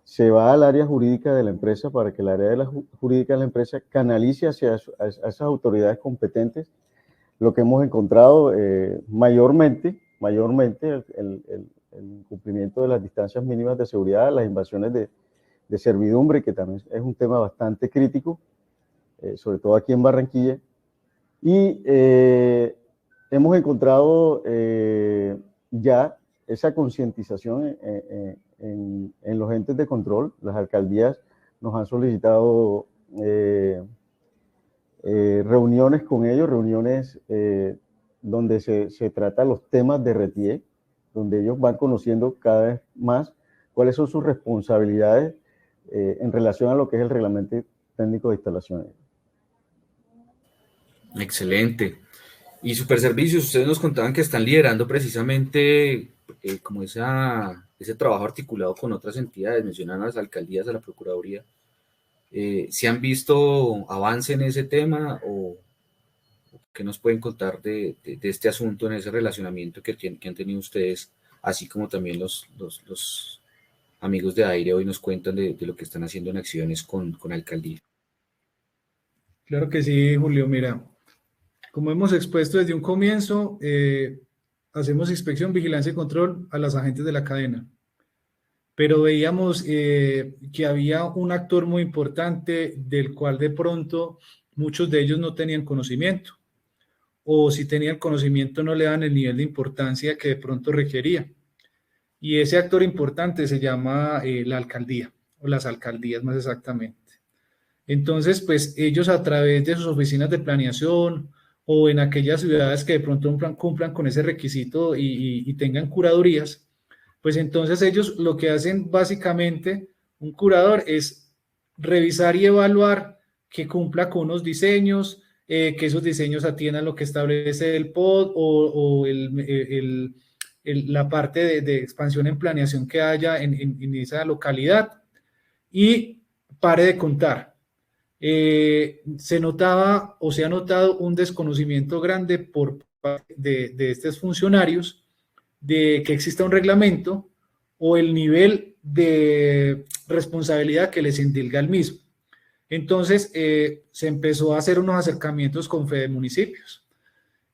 se va al área jurídica de la empresa para que el área jurídica de la empresa canalice hacia a esas autoridades competentes. Lo que hemos encontrado mayormente el incumplimiento de las distancias mínimas de seguridad, las invasiones de servidumbre, que también es un tema bastante crítico, sobre todo aquí en Barranquilla. Y hemos encontrado ya esa concientización en los entes de control. Las alcaldías nos han solicitado reuniones con ellos, reuniones donde se trata los temas de RETIE, donde ellos van conociendo cada vez más cuáles son sus responsabilidades en relación a lo que es el reglamento técnico de instalaciones. Excelente. Y Superservicios, ustedes nos contaban que están liderando precisamente como ese trabajo articulado con otras entidades, mencionan a las alcaldías, a la Procuraduría. ¿Se han visto avance en ese tema o qué nos pueden contar de este asunto, en ese relacionamiento que han tenido ustedes, así como también los amigos de Aire hoy nos cuentan de lo que están haciendo en acciones con alcaldía? Claro que sí, Julio. Mira, como hemos expuesto desde un comienzo, hacemos inspección, vigilancia y control a los agentes de la cadena. Pero veíamos que había un actor muy importante del cual de pronto muchos de ellos no tenían conocimiento, o si tenían conocimiento no le dan el nivel de importancia que de pronto requería. Y ese actor importante se llama la alcaldía, o las alcaldías más exactamente. Entonces, pues ellos a través de sus oficinas de planeación o en aquellas ciudades que de pronto cumplan con ese requisito y tengan curadurías, pues entonces ellos lo que hacen básicamente, un curador, es revisar y evaluar que cumpla con unos diseños, que esos diseños atiendan lo que establece el POD o la parte de expansión en planeación que haya en esa localidad, y pare de contar. Se notaba o se ha notado un desconocimiento grande por parte de estos funcionarios de que exista un reglamento o el nivel de responsabilidad que les indilga el mismo. Entonces, se empezó a hacer unos acercamientos con Fedemunicipios.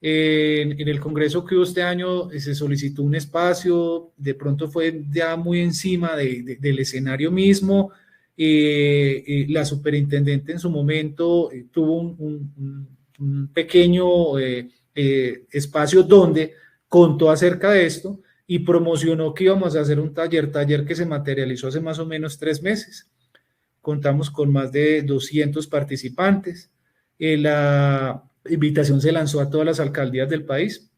En el congreso que hubo este año se solicitó un espacio, de pronto fue ya muy encima del escenario mismo. La superintendente en su momento tuvo un pequeño espacio donde contó acerca de esto y promocionó que íbamos a hacer un taller que se materializó hace más o menos 3 meses. Contamos con más de 200 participantes. La invitación se lanzó a todas las alcaldías del país.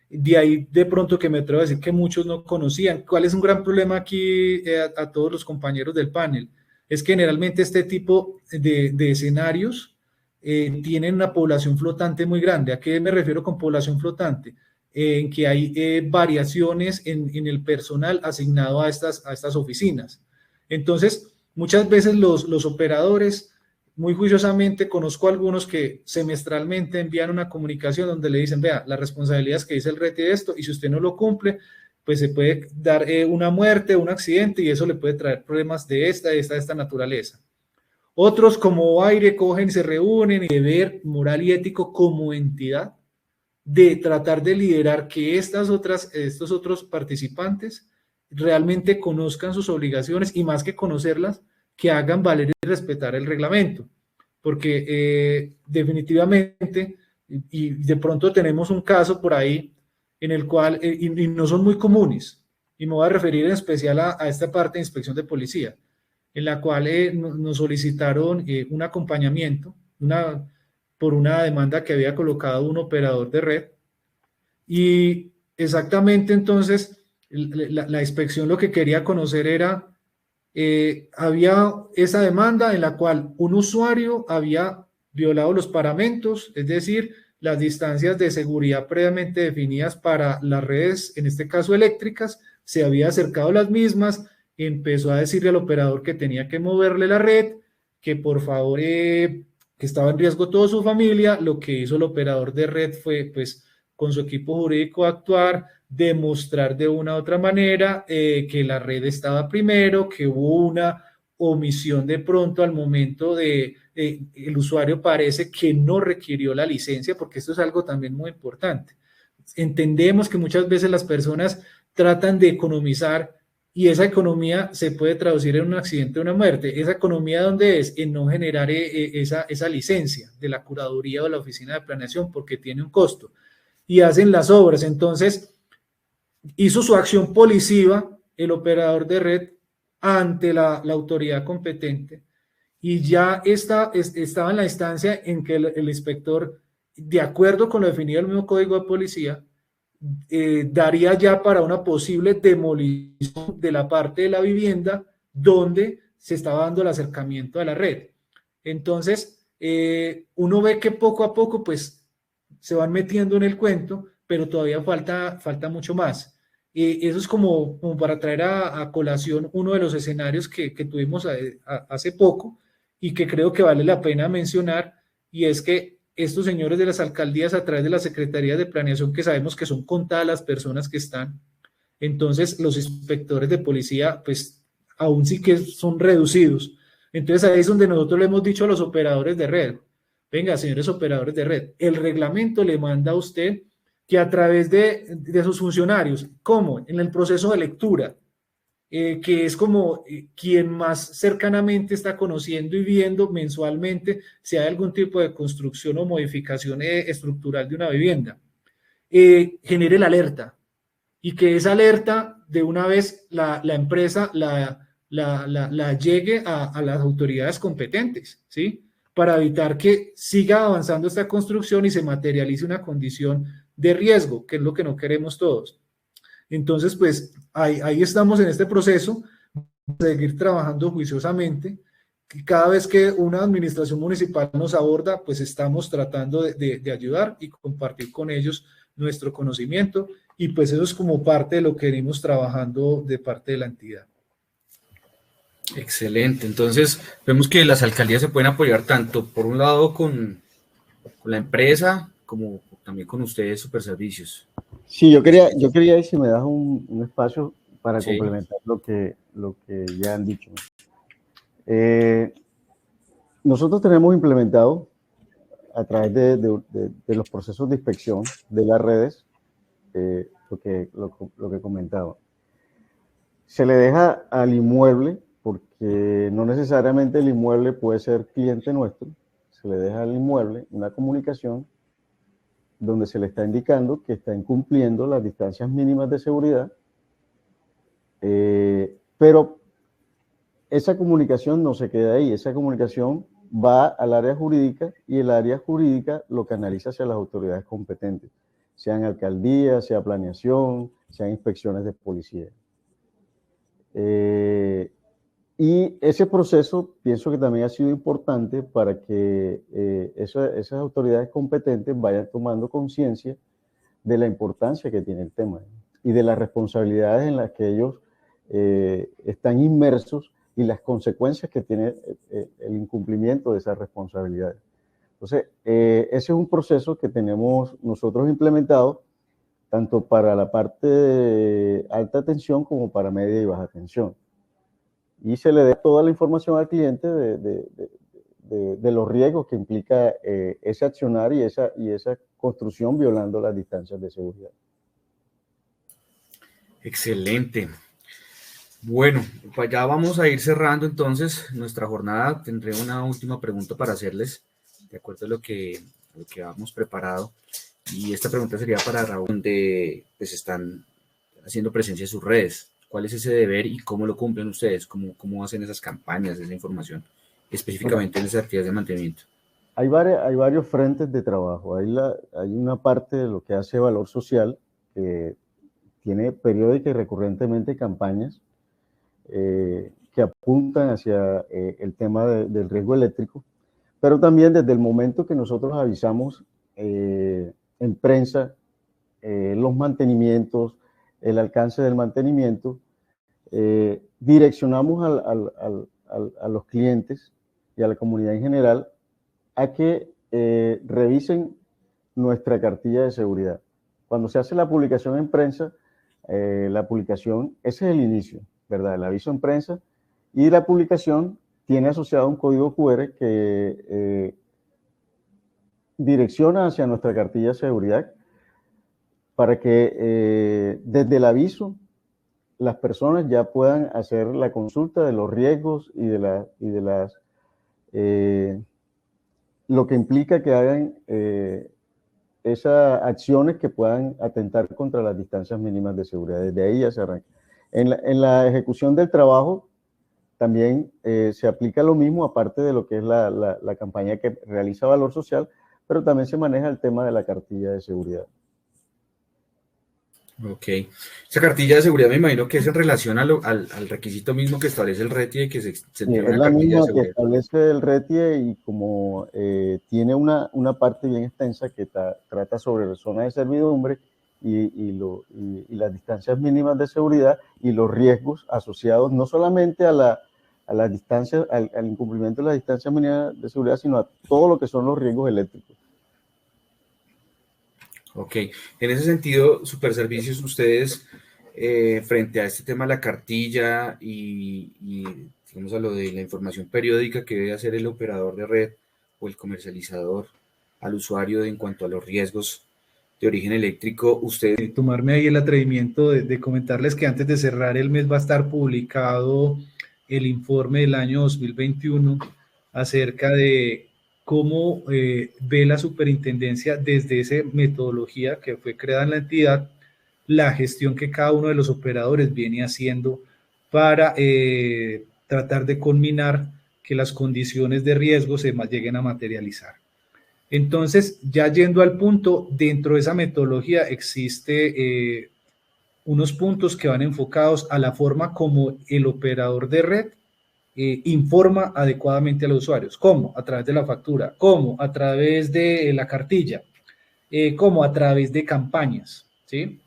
De ahí de pronto que me atrevo a decir que muchos no conocían. ¿Cuál es un gran problema aquí a todos los compañeros del panel? Es que generalmente este tipo de escenarios tienen una población flotante muy grande. ¿A qué me refiero con población flotante? En que hay variaciones en el personal asignado a estas oficinas. Entonces, muchas veces los operadores, muy juiciosamente, conozco algunos que semestralmente envían una comunicación donde le dicen, vea, la responsabilidad es que dice el RETI de esto, y si usted no lo cumple, pues se puede dar una muerte, un accidente, y eso le puede traer problemas de esta naturaleza. Otros, como Aire, cogen, se reúnen y deber moral y ético como entidad de tratar de liderar que estos otros participantes realmente conozcan sus obligaciones y, más que conocerlas, que hagan valer y respetar el reglamento, porque definitivamente, y de pronto tenemos un caso por ahí en el cual, y no son muy comunes, y me voy a referir en especial a esta parte de inspección de policía, en la cual nos solicitaron un acompañamiento por una demanda que había colocado un operador de red, y exactamente entonces la inspección lo que quería conocer era, había esa demanda en la cual un usuario había violado los paramentos, es decir, las distancias de seguridad previamente definidas para las redes, en este caso eléctricas, se había acercado a las mismas, empezó a decirle al operador que tenía que moverle la red, que por favor, que estaba en riesgo toda su familia. Lo que hizo el operador de red fue, pues, con su equipo jurídico actuar, demostrar de una u otra manera que la red estaba primero, que hubo una omisión de pronto al momento el usuario parece que no requirió la licencia, porque esto es algo también muy importante. Entendemos que muchas veces las personas tratan de economizar y esa economía se puede traducir en un accidente o una muerte. ¿Esa economía dónde es? En no generar esa licencia de la curaduría o la oficina de planeación, porque tiene un costo. Y hacen las obras. Entonces, hizo su acción policiva el operador de red ante la autoridad competente, y ya estaba en la instancia en que el inspector, de acuerdo con lo definido en el mismo Código de Policía, daría ya para una posible demolición de la parte de la vivienda donde se estaba dando el acercamiento a la red. Entonces, uno ve que poco a poco pues se van metiendo en el cuento, pero todavía falta mucho más. Eso es como para traer a colación uno de los escenarios que tuvimos hace poco y que creo que vale la pena mencionar, y es que estos señores de las alcaldías, a través de las secretarías de planeación, que sabemos que son contadas las personas que están, entonces los inspectores de policía pues aún sí que son reducidos. Entonces ahí es donde nosotros le hemos dicho a los operadores de red: venga, señores operadores de red, el reglamento le manda a usted que a través de sus funcionarios, ¿cómo? En el proceso de lectura, que es como quien más cercanamente está conociendo y viendo mensualmente si hay algún tipo de construcción o modificación estructural de una vivienda, genere la alerta, y que esa alerta de una vez la empresa la llegue a las autoridades competentes, ¿sí? Para evitar que siga avanzando esta construcción y se materialice una condición de riesgo, que es lo que no queremos todos. Entonces, pues ahí estamos en este proceso, de seguir trabajando juiciosamente. Cada vez que una administración municipal nos aborda, pues estamos tratando de ayudar y compartir con ellos nuestro conocimiento, y pues eso es como parte de lo que venimos trabajando de parte de la entidad. Excelente. Entonces, vemos que las alcaldías se pueden apoyar tanto, por un lado, con la empresa, como también con ustedes, Superservicios. Sí, yo quería, si me das un espacio para complementar lo que ya han dicho. Nosotros tenemos implementado, a través de los procesos de inspección de las redes, lo que comentaba. Se le deja al inmueble, porque no necesariamente el inmueble puede ser cliente nuestro, se le deja al inmueble una comunicación donde se le está indicando que está incumpliendo las distancias mínimas de seguridad, pero esa comunicación no se queda ahí, esa comunicación va al área jurídica, y el área jurídica lo canaliza hacia las autoridades competentes, sean alcaldías, sea planeación, sean inspecciones de policía. Y ese proceso pienso que también ha sido importante para que esas autoridades competentes vayan tomando conciencia de la importancia que tiene el tema y de las responsabilidades en las que ellos están inmersos y las consecuencias que tiene el incumplimiento de esas responsabilidades. Entonces, ese es un proceso que tenemos nosotros implementado tanto para la parte de alta tensión como para media y baja tensión. Y se le da toda la información al cliente de los riesgos que implica ese accionar y esa construcción violando las distancias de seguridad. Excelente. Bueno, pues ya vamos a ir cerrando entonces nuestra jornada. Tendré una última pregunta para hacerles, de acuerdo a lo que hemos preparado. Y esta pregunta sería para Raúl, donde pues están haciendo presencia en sus redes. ¿Cuál es ese deber y cómo lo cumplen ustedes? ¿Cómo hacen esas campañas, esa información, específicamente en esas actividades de mantenimiento? Hay varios frentes de trabajo. Hay una parte de lo que hace Valor Social, que tiene periódica y recurrentemente campañas que apuntan hacia el tema del riesgo eléctrico, pero también desde el momento que nosotros avisamos en prensa los mantenimientos, el alcance del mantenimiento, direccionamos a los clientes y a la comunidad en general a que revisen nuestra cartilla de seguridad. Cuando se hace la publicación en prensa, la publicación, ese es el inicio, ¿verdad? El aviso en prensa, y la publicación tiene asociado un código QR que direcciona hacia nuestra cartilla de seguridad para que desde el aviso las personas ya puedan hacer la consulta de los riesgos y de las lo que implica que hagan esas acciones que puedan atentar contra las distancias mínimas de seguridad. Desde ahí ya se arranca. En la ejecución del trabajo también se aplica lo mismo, aparte de lo que es la campaña que realiza Valor Social, pero también se maneja el tema de la cartilla de seguridad. Ok. Esa cartilla de seguridad me imagino que es en relación al requisito mismo que establece el RETIE y que se tiene Es una la cartilla de misma que seguridad. establece el RETIE, y como tiene una parte bien extensa que trata sobre zonas de servidumbre y las distancias mínimas de seguridad y los riesgos asociados no solamente a las distancias, al incumplimiento de las distancias mínimas de seguridad, sino a todo lo que son los riesgos eléctricos. Ok, en ese sentido, Superservicios, ustedes frente a este tema de la cartilla y digamos a lo de la información periódica que debe hacer el operador de red o el comercializador al usuario en cuanto a los riesgos de origen eléctrico, ustedes... Tomarme ahí el atrevimiento de comentarles que antes de cerrar el mes va a estar publicado el informe del año 2021 acerca de cómo ve la superintendencia desde esa metodología que fue creada en la entidad, la gestión que cada uno de los operadores viene haciendo para tratar de culminar que las condiciones de riesgo se lleguen a materializar. Entonces, ya yendo al punto, dentro de esa metodología existe unos puntos que van enfocados a la forma como el operador de red informa adecuadamente a los usuarios. ¿Cómo? A través de la factura. ¿Cómo? A través de la cartilla. ¿Cómo? A través de campañas, ¿sí?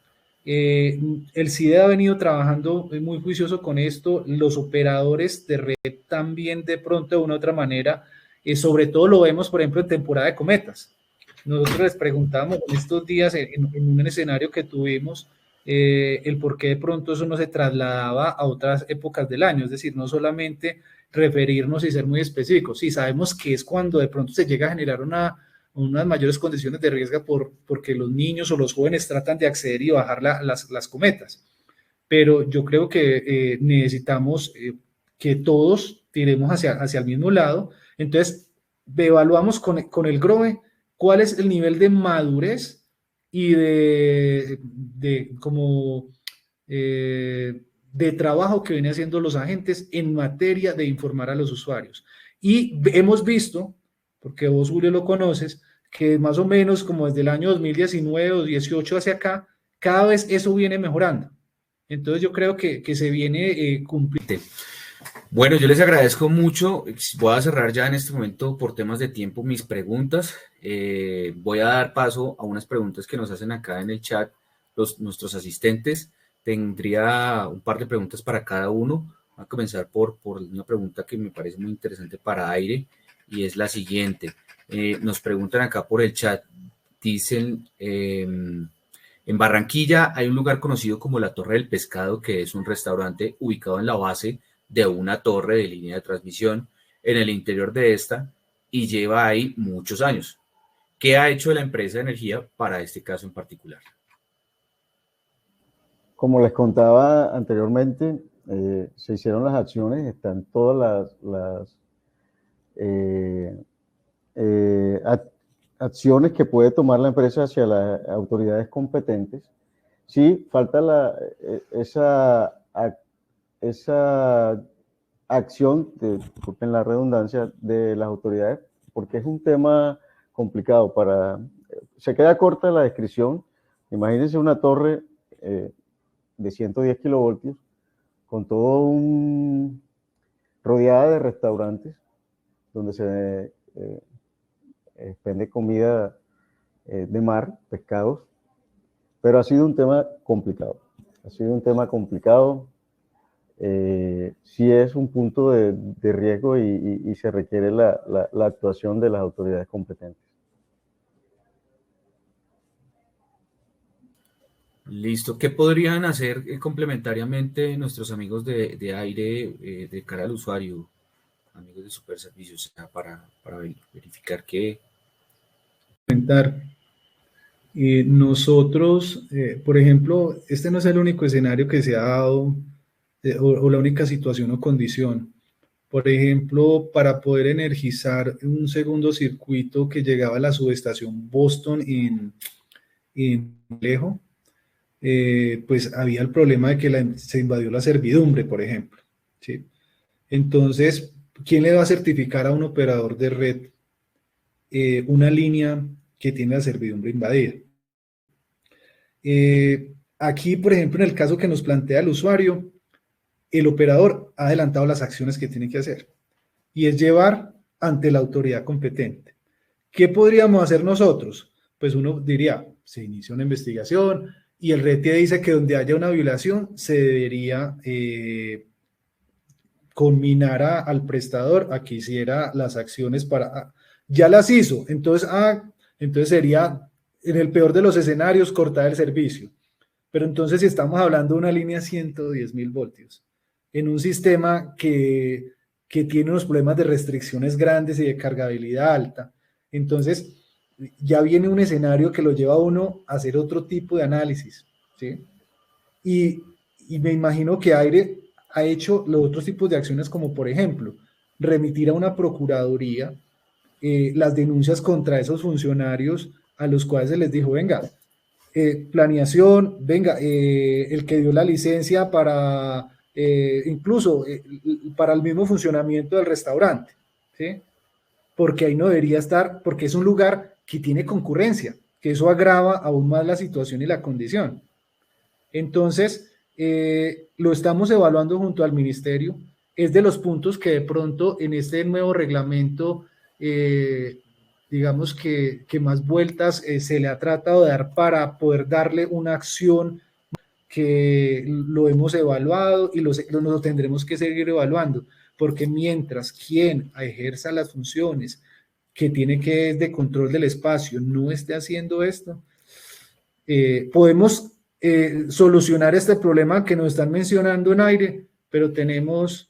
El CIDE ha venido trabajando muy juicioso con esto. Los operadores de red también, de pronto, de una u otra manera, sobre todo lo vemos, por ejemplo, en temporada de cometas. Nosotros les preguntamos en estos días, en un escenario que tuvimos, el por qué de pronto eso no se trasladaba a otras épocas del año, es decir, no solamente referirnos y ser muy específicos. Sí, sabemos que es cuando de pronto se llega a generar unas mayores condiciones de riesgo porque los niños o los jóvenes tratan de acceder y bajar las cometas. Pero yo creo que necesitamos que todos tiremos hacia el mismo lado. Entonces, evaluamos con el GROE cuál es el nivel de madurez y de trabajo que vienen haciendo los agentes en materia de informar a los usuarios. Y hemos visto, porque vos, Julio, lo conoces, que más o menos como desde el año 2019 o 2018 hacia acá, cada vez eso viene mejorando. Entonces yo creo que se viene cumpliendo. Bueno, yo les agradezco mucho. Voy a cerrar ya en este momento por temas de tiempo mis preguntas. Voy a dar paso a unas preguntas que nos hacen acá en el chat nuestros asistentes. Tendría un par de preguntas para cada uno. Voy a comenzar por una pregunta que me parece muy interesante para Aire, y es la siguiente. Nos preguntan acá por el chat, dicen, en Barranquilla hay un lugar conocido como la Torre del Pescado, que es un restaurante ubicado en la base de una torre de línea de transmisión en el interior de esta, y lleva ahí muchos años. ¿Qué ha hecho la empresa de energía para este caso en particular? Como les contaba anteriormente, se hicieron las acciones, están todas las acciones que puede tomar la empresa hacia las autoridades competentes. Sí, falta esa acción, disculpen la redundancia, de las autoridades, porque es un tema complicado. Se queda corta la descripción. Imagínense una torre de 110 kilovoltios con rodeada de restaurantes donde se expende comida de mar, pescados, pero ha sido un tema complicado. Sí es un punto de riesgo y se requiere la actuación de las autoridades competentes. Listo. ¿Qué podrían hacer complementariamente nuestros amigos de aire de cara al usuario, amigos de Superservicios, para verificar que... Nosotros, por ejemplo, este no es el único escenario que se ha dado o la única situación o condición. Por ejemplo, para poder energizar un segundo circuito que llegaba a la subestación Boston en Alejo, pues había el problema de que se invadió la servidumbre, por ejemplo, ¿sí? Entonces, ¿quién le va a certificar a un operador de red una línea que tiene la servidumbre invadida? Aquí, por ejemplo, en el caso que nos plantea el usuario, el operador ha adelantado las acciones que tiene que hacer y es llevar ante la autoridad competente. ¿Qué podríamos hacer nosotros? Pues uno diría, se inicia una investigación y el RETIE dice que donde haya una violación se debería conminar al prestador a que hiciera las acciones ya las hizo, entonces sería, en el peor de los escenarios, cortar el servicio. Pero entonces si estamos hablando de una línea 110.000 voltios, en un sistema que tiene unos problemas de restricciones grandes y de cargabilidad alta, entonces ya viene un escenario que lo lleva a uno a hacer otro tipo de análisis, ¿sí? Y me imagino que Aire ha hecho los otros tipos de acciones, como por ejemplo, remitir a una procuraduría las denuncias contra esos funcionarios a los cuales se les dijo, venga, planeación, venga, el que dio la licencia para, incluso para el mismo funcionamiento del restaurante, ¿sí? Porque ahí no debería estar, porque es un lugar que tiene concurrencia, que eso agrava aún más la situación y la condición. Entonces, lo estamos evaluando junto al ministerio, es de los puntos que de pronto en este nuevo reglamento, digamos que más vueltas se le ha tratado de dar para poder darle una acción que lo hemos evaluado y lo tendremos que seguir evaluando, porque mientras quien ejerza las funciones que tiene que es de control del espacio no esté haciendo esto, podemos solucionar este problema que nos están mencionando en Aire, pero tenemos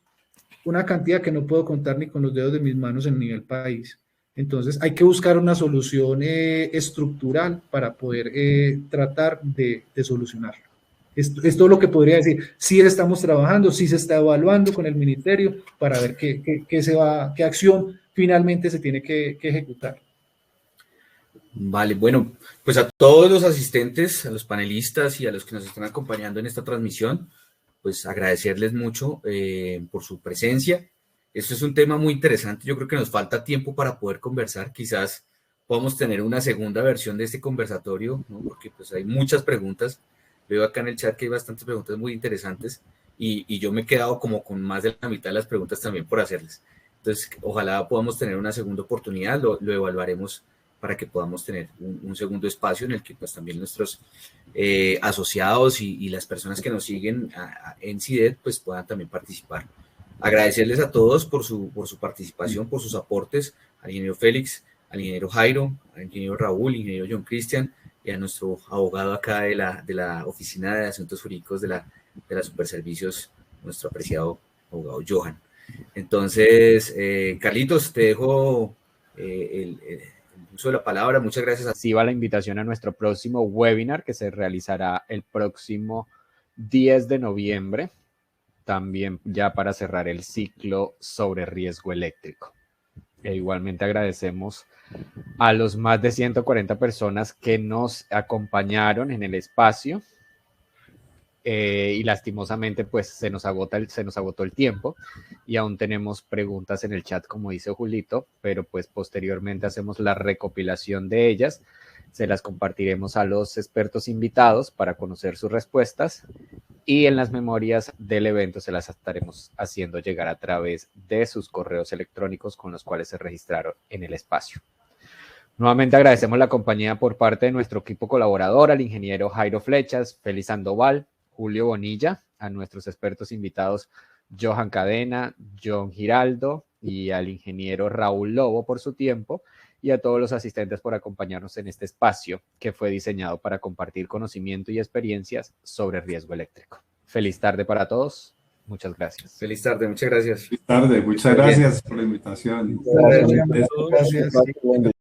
una cantidad que no puedo contar ni con los dedos de mis manos en nivel país. Entonces hay que buscar una solución estructural para poder tratar de solucionarlo. Esto es lo que podría decir. Sí estamos trabajando, sí se está evaluando con el ministerio para ver qué acción finalmente se tiene que ejecutar. Vale, bueno, pues a todos los asistentes, a los panelistas y a los que nos están acompañando en esta transmisión, pues agradecerles mucho por su presencia. Esto es un tema muy interesante. Yo creo que nos falta tiempo para poder conversar. Quizás podamos tener una segunda versión de este conversatorio, ¿no? Porque pues hay muchas preguntas. Veo acá en el chat que hay bastantes preguntas muy interesantes y yo me he quedado como con más de la mitad de las preguntas también por hacerles. Entonces, ojalá podamos tener una segunda oportunidad. Lo evaluaremos para que podamos tener un segundo espacio en el que pues también nuestros asociados y las personas que nos siguen en CIDED pues puedan también participar. Agradecerles a todos por su participación, por sus aportes, al ingeniero Félix, al ingeniero Jairo, al ingeniero Raúl, al ingeniero John Cristian y a nuestro abogado acá de la Oficina de Asuntos Jurídicos de la Superservicios, nuestro apreciado abogado Johan. Entonces, Carlitos, te dejo el uso de la palabra. Muchas gracias. Así va la invitación a nuestro próximo webinar que se realizará el próximo 10 de noviembre también ya para cerrar el ciclo sobre riesgo eléctrico. E igualmente agradecemos a los más de 140 personas que nos acompañaron en el espacio. Y lastimosamente pues se nos agotó el tiempo y aún tenemos preguntas en el chat, como dice Julito, pero pues posteriormente hacemos la recopilación de ellas, se las compartiremos a los expertos invitados para conocer sus respuestas y en las memorias del evento se las estaremos haciendo llegar a través de sus correos electrónicos con los cuales se registraron en el espacio. Nuevamente agradecemos la compañía por parte de nuestro equipo colaborador, al ingeniero Jairo Flechas, Félix Sandoval, Julio Bonilla, a nuestros expertos invitados Johan Cadena, John Giraldo y al ingeniero Raúl Lobo por su tiempo y a todos los asistentes por acompañarnos en este espacio que fue diseñado para compartir conocimiento y experiencias sobre riesgo eléctrico. Feliz tarde para todos. Muchas gracias. Feliz tarde, muchas gracias. Feliz tarde, muchas gracias por la invitación. Gracias.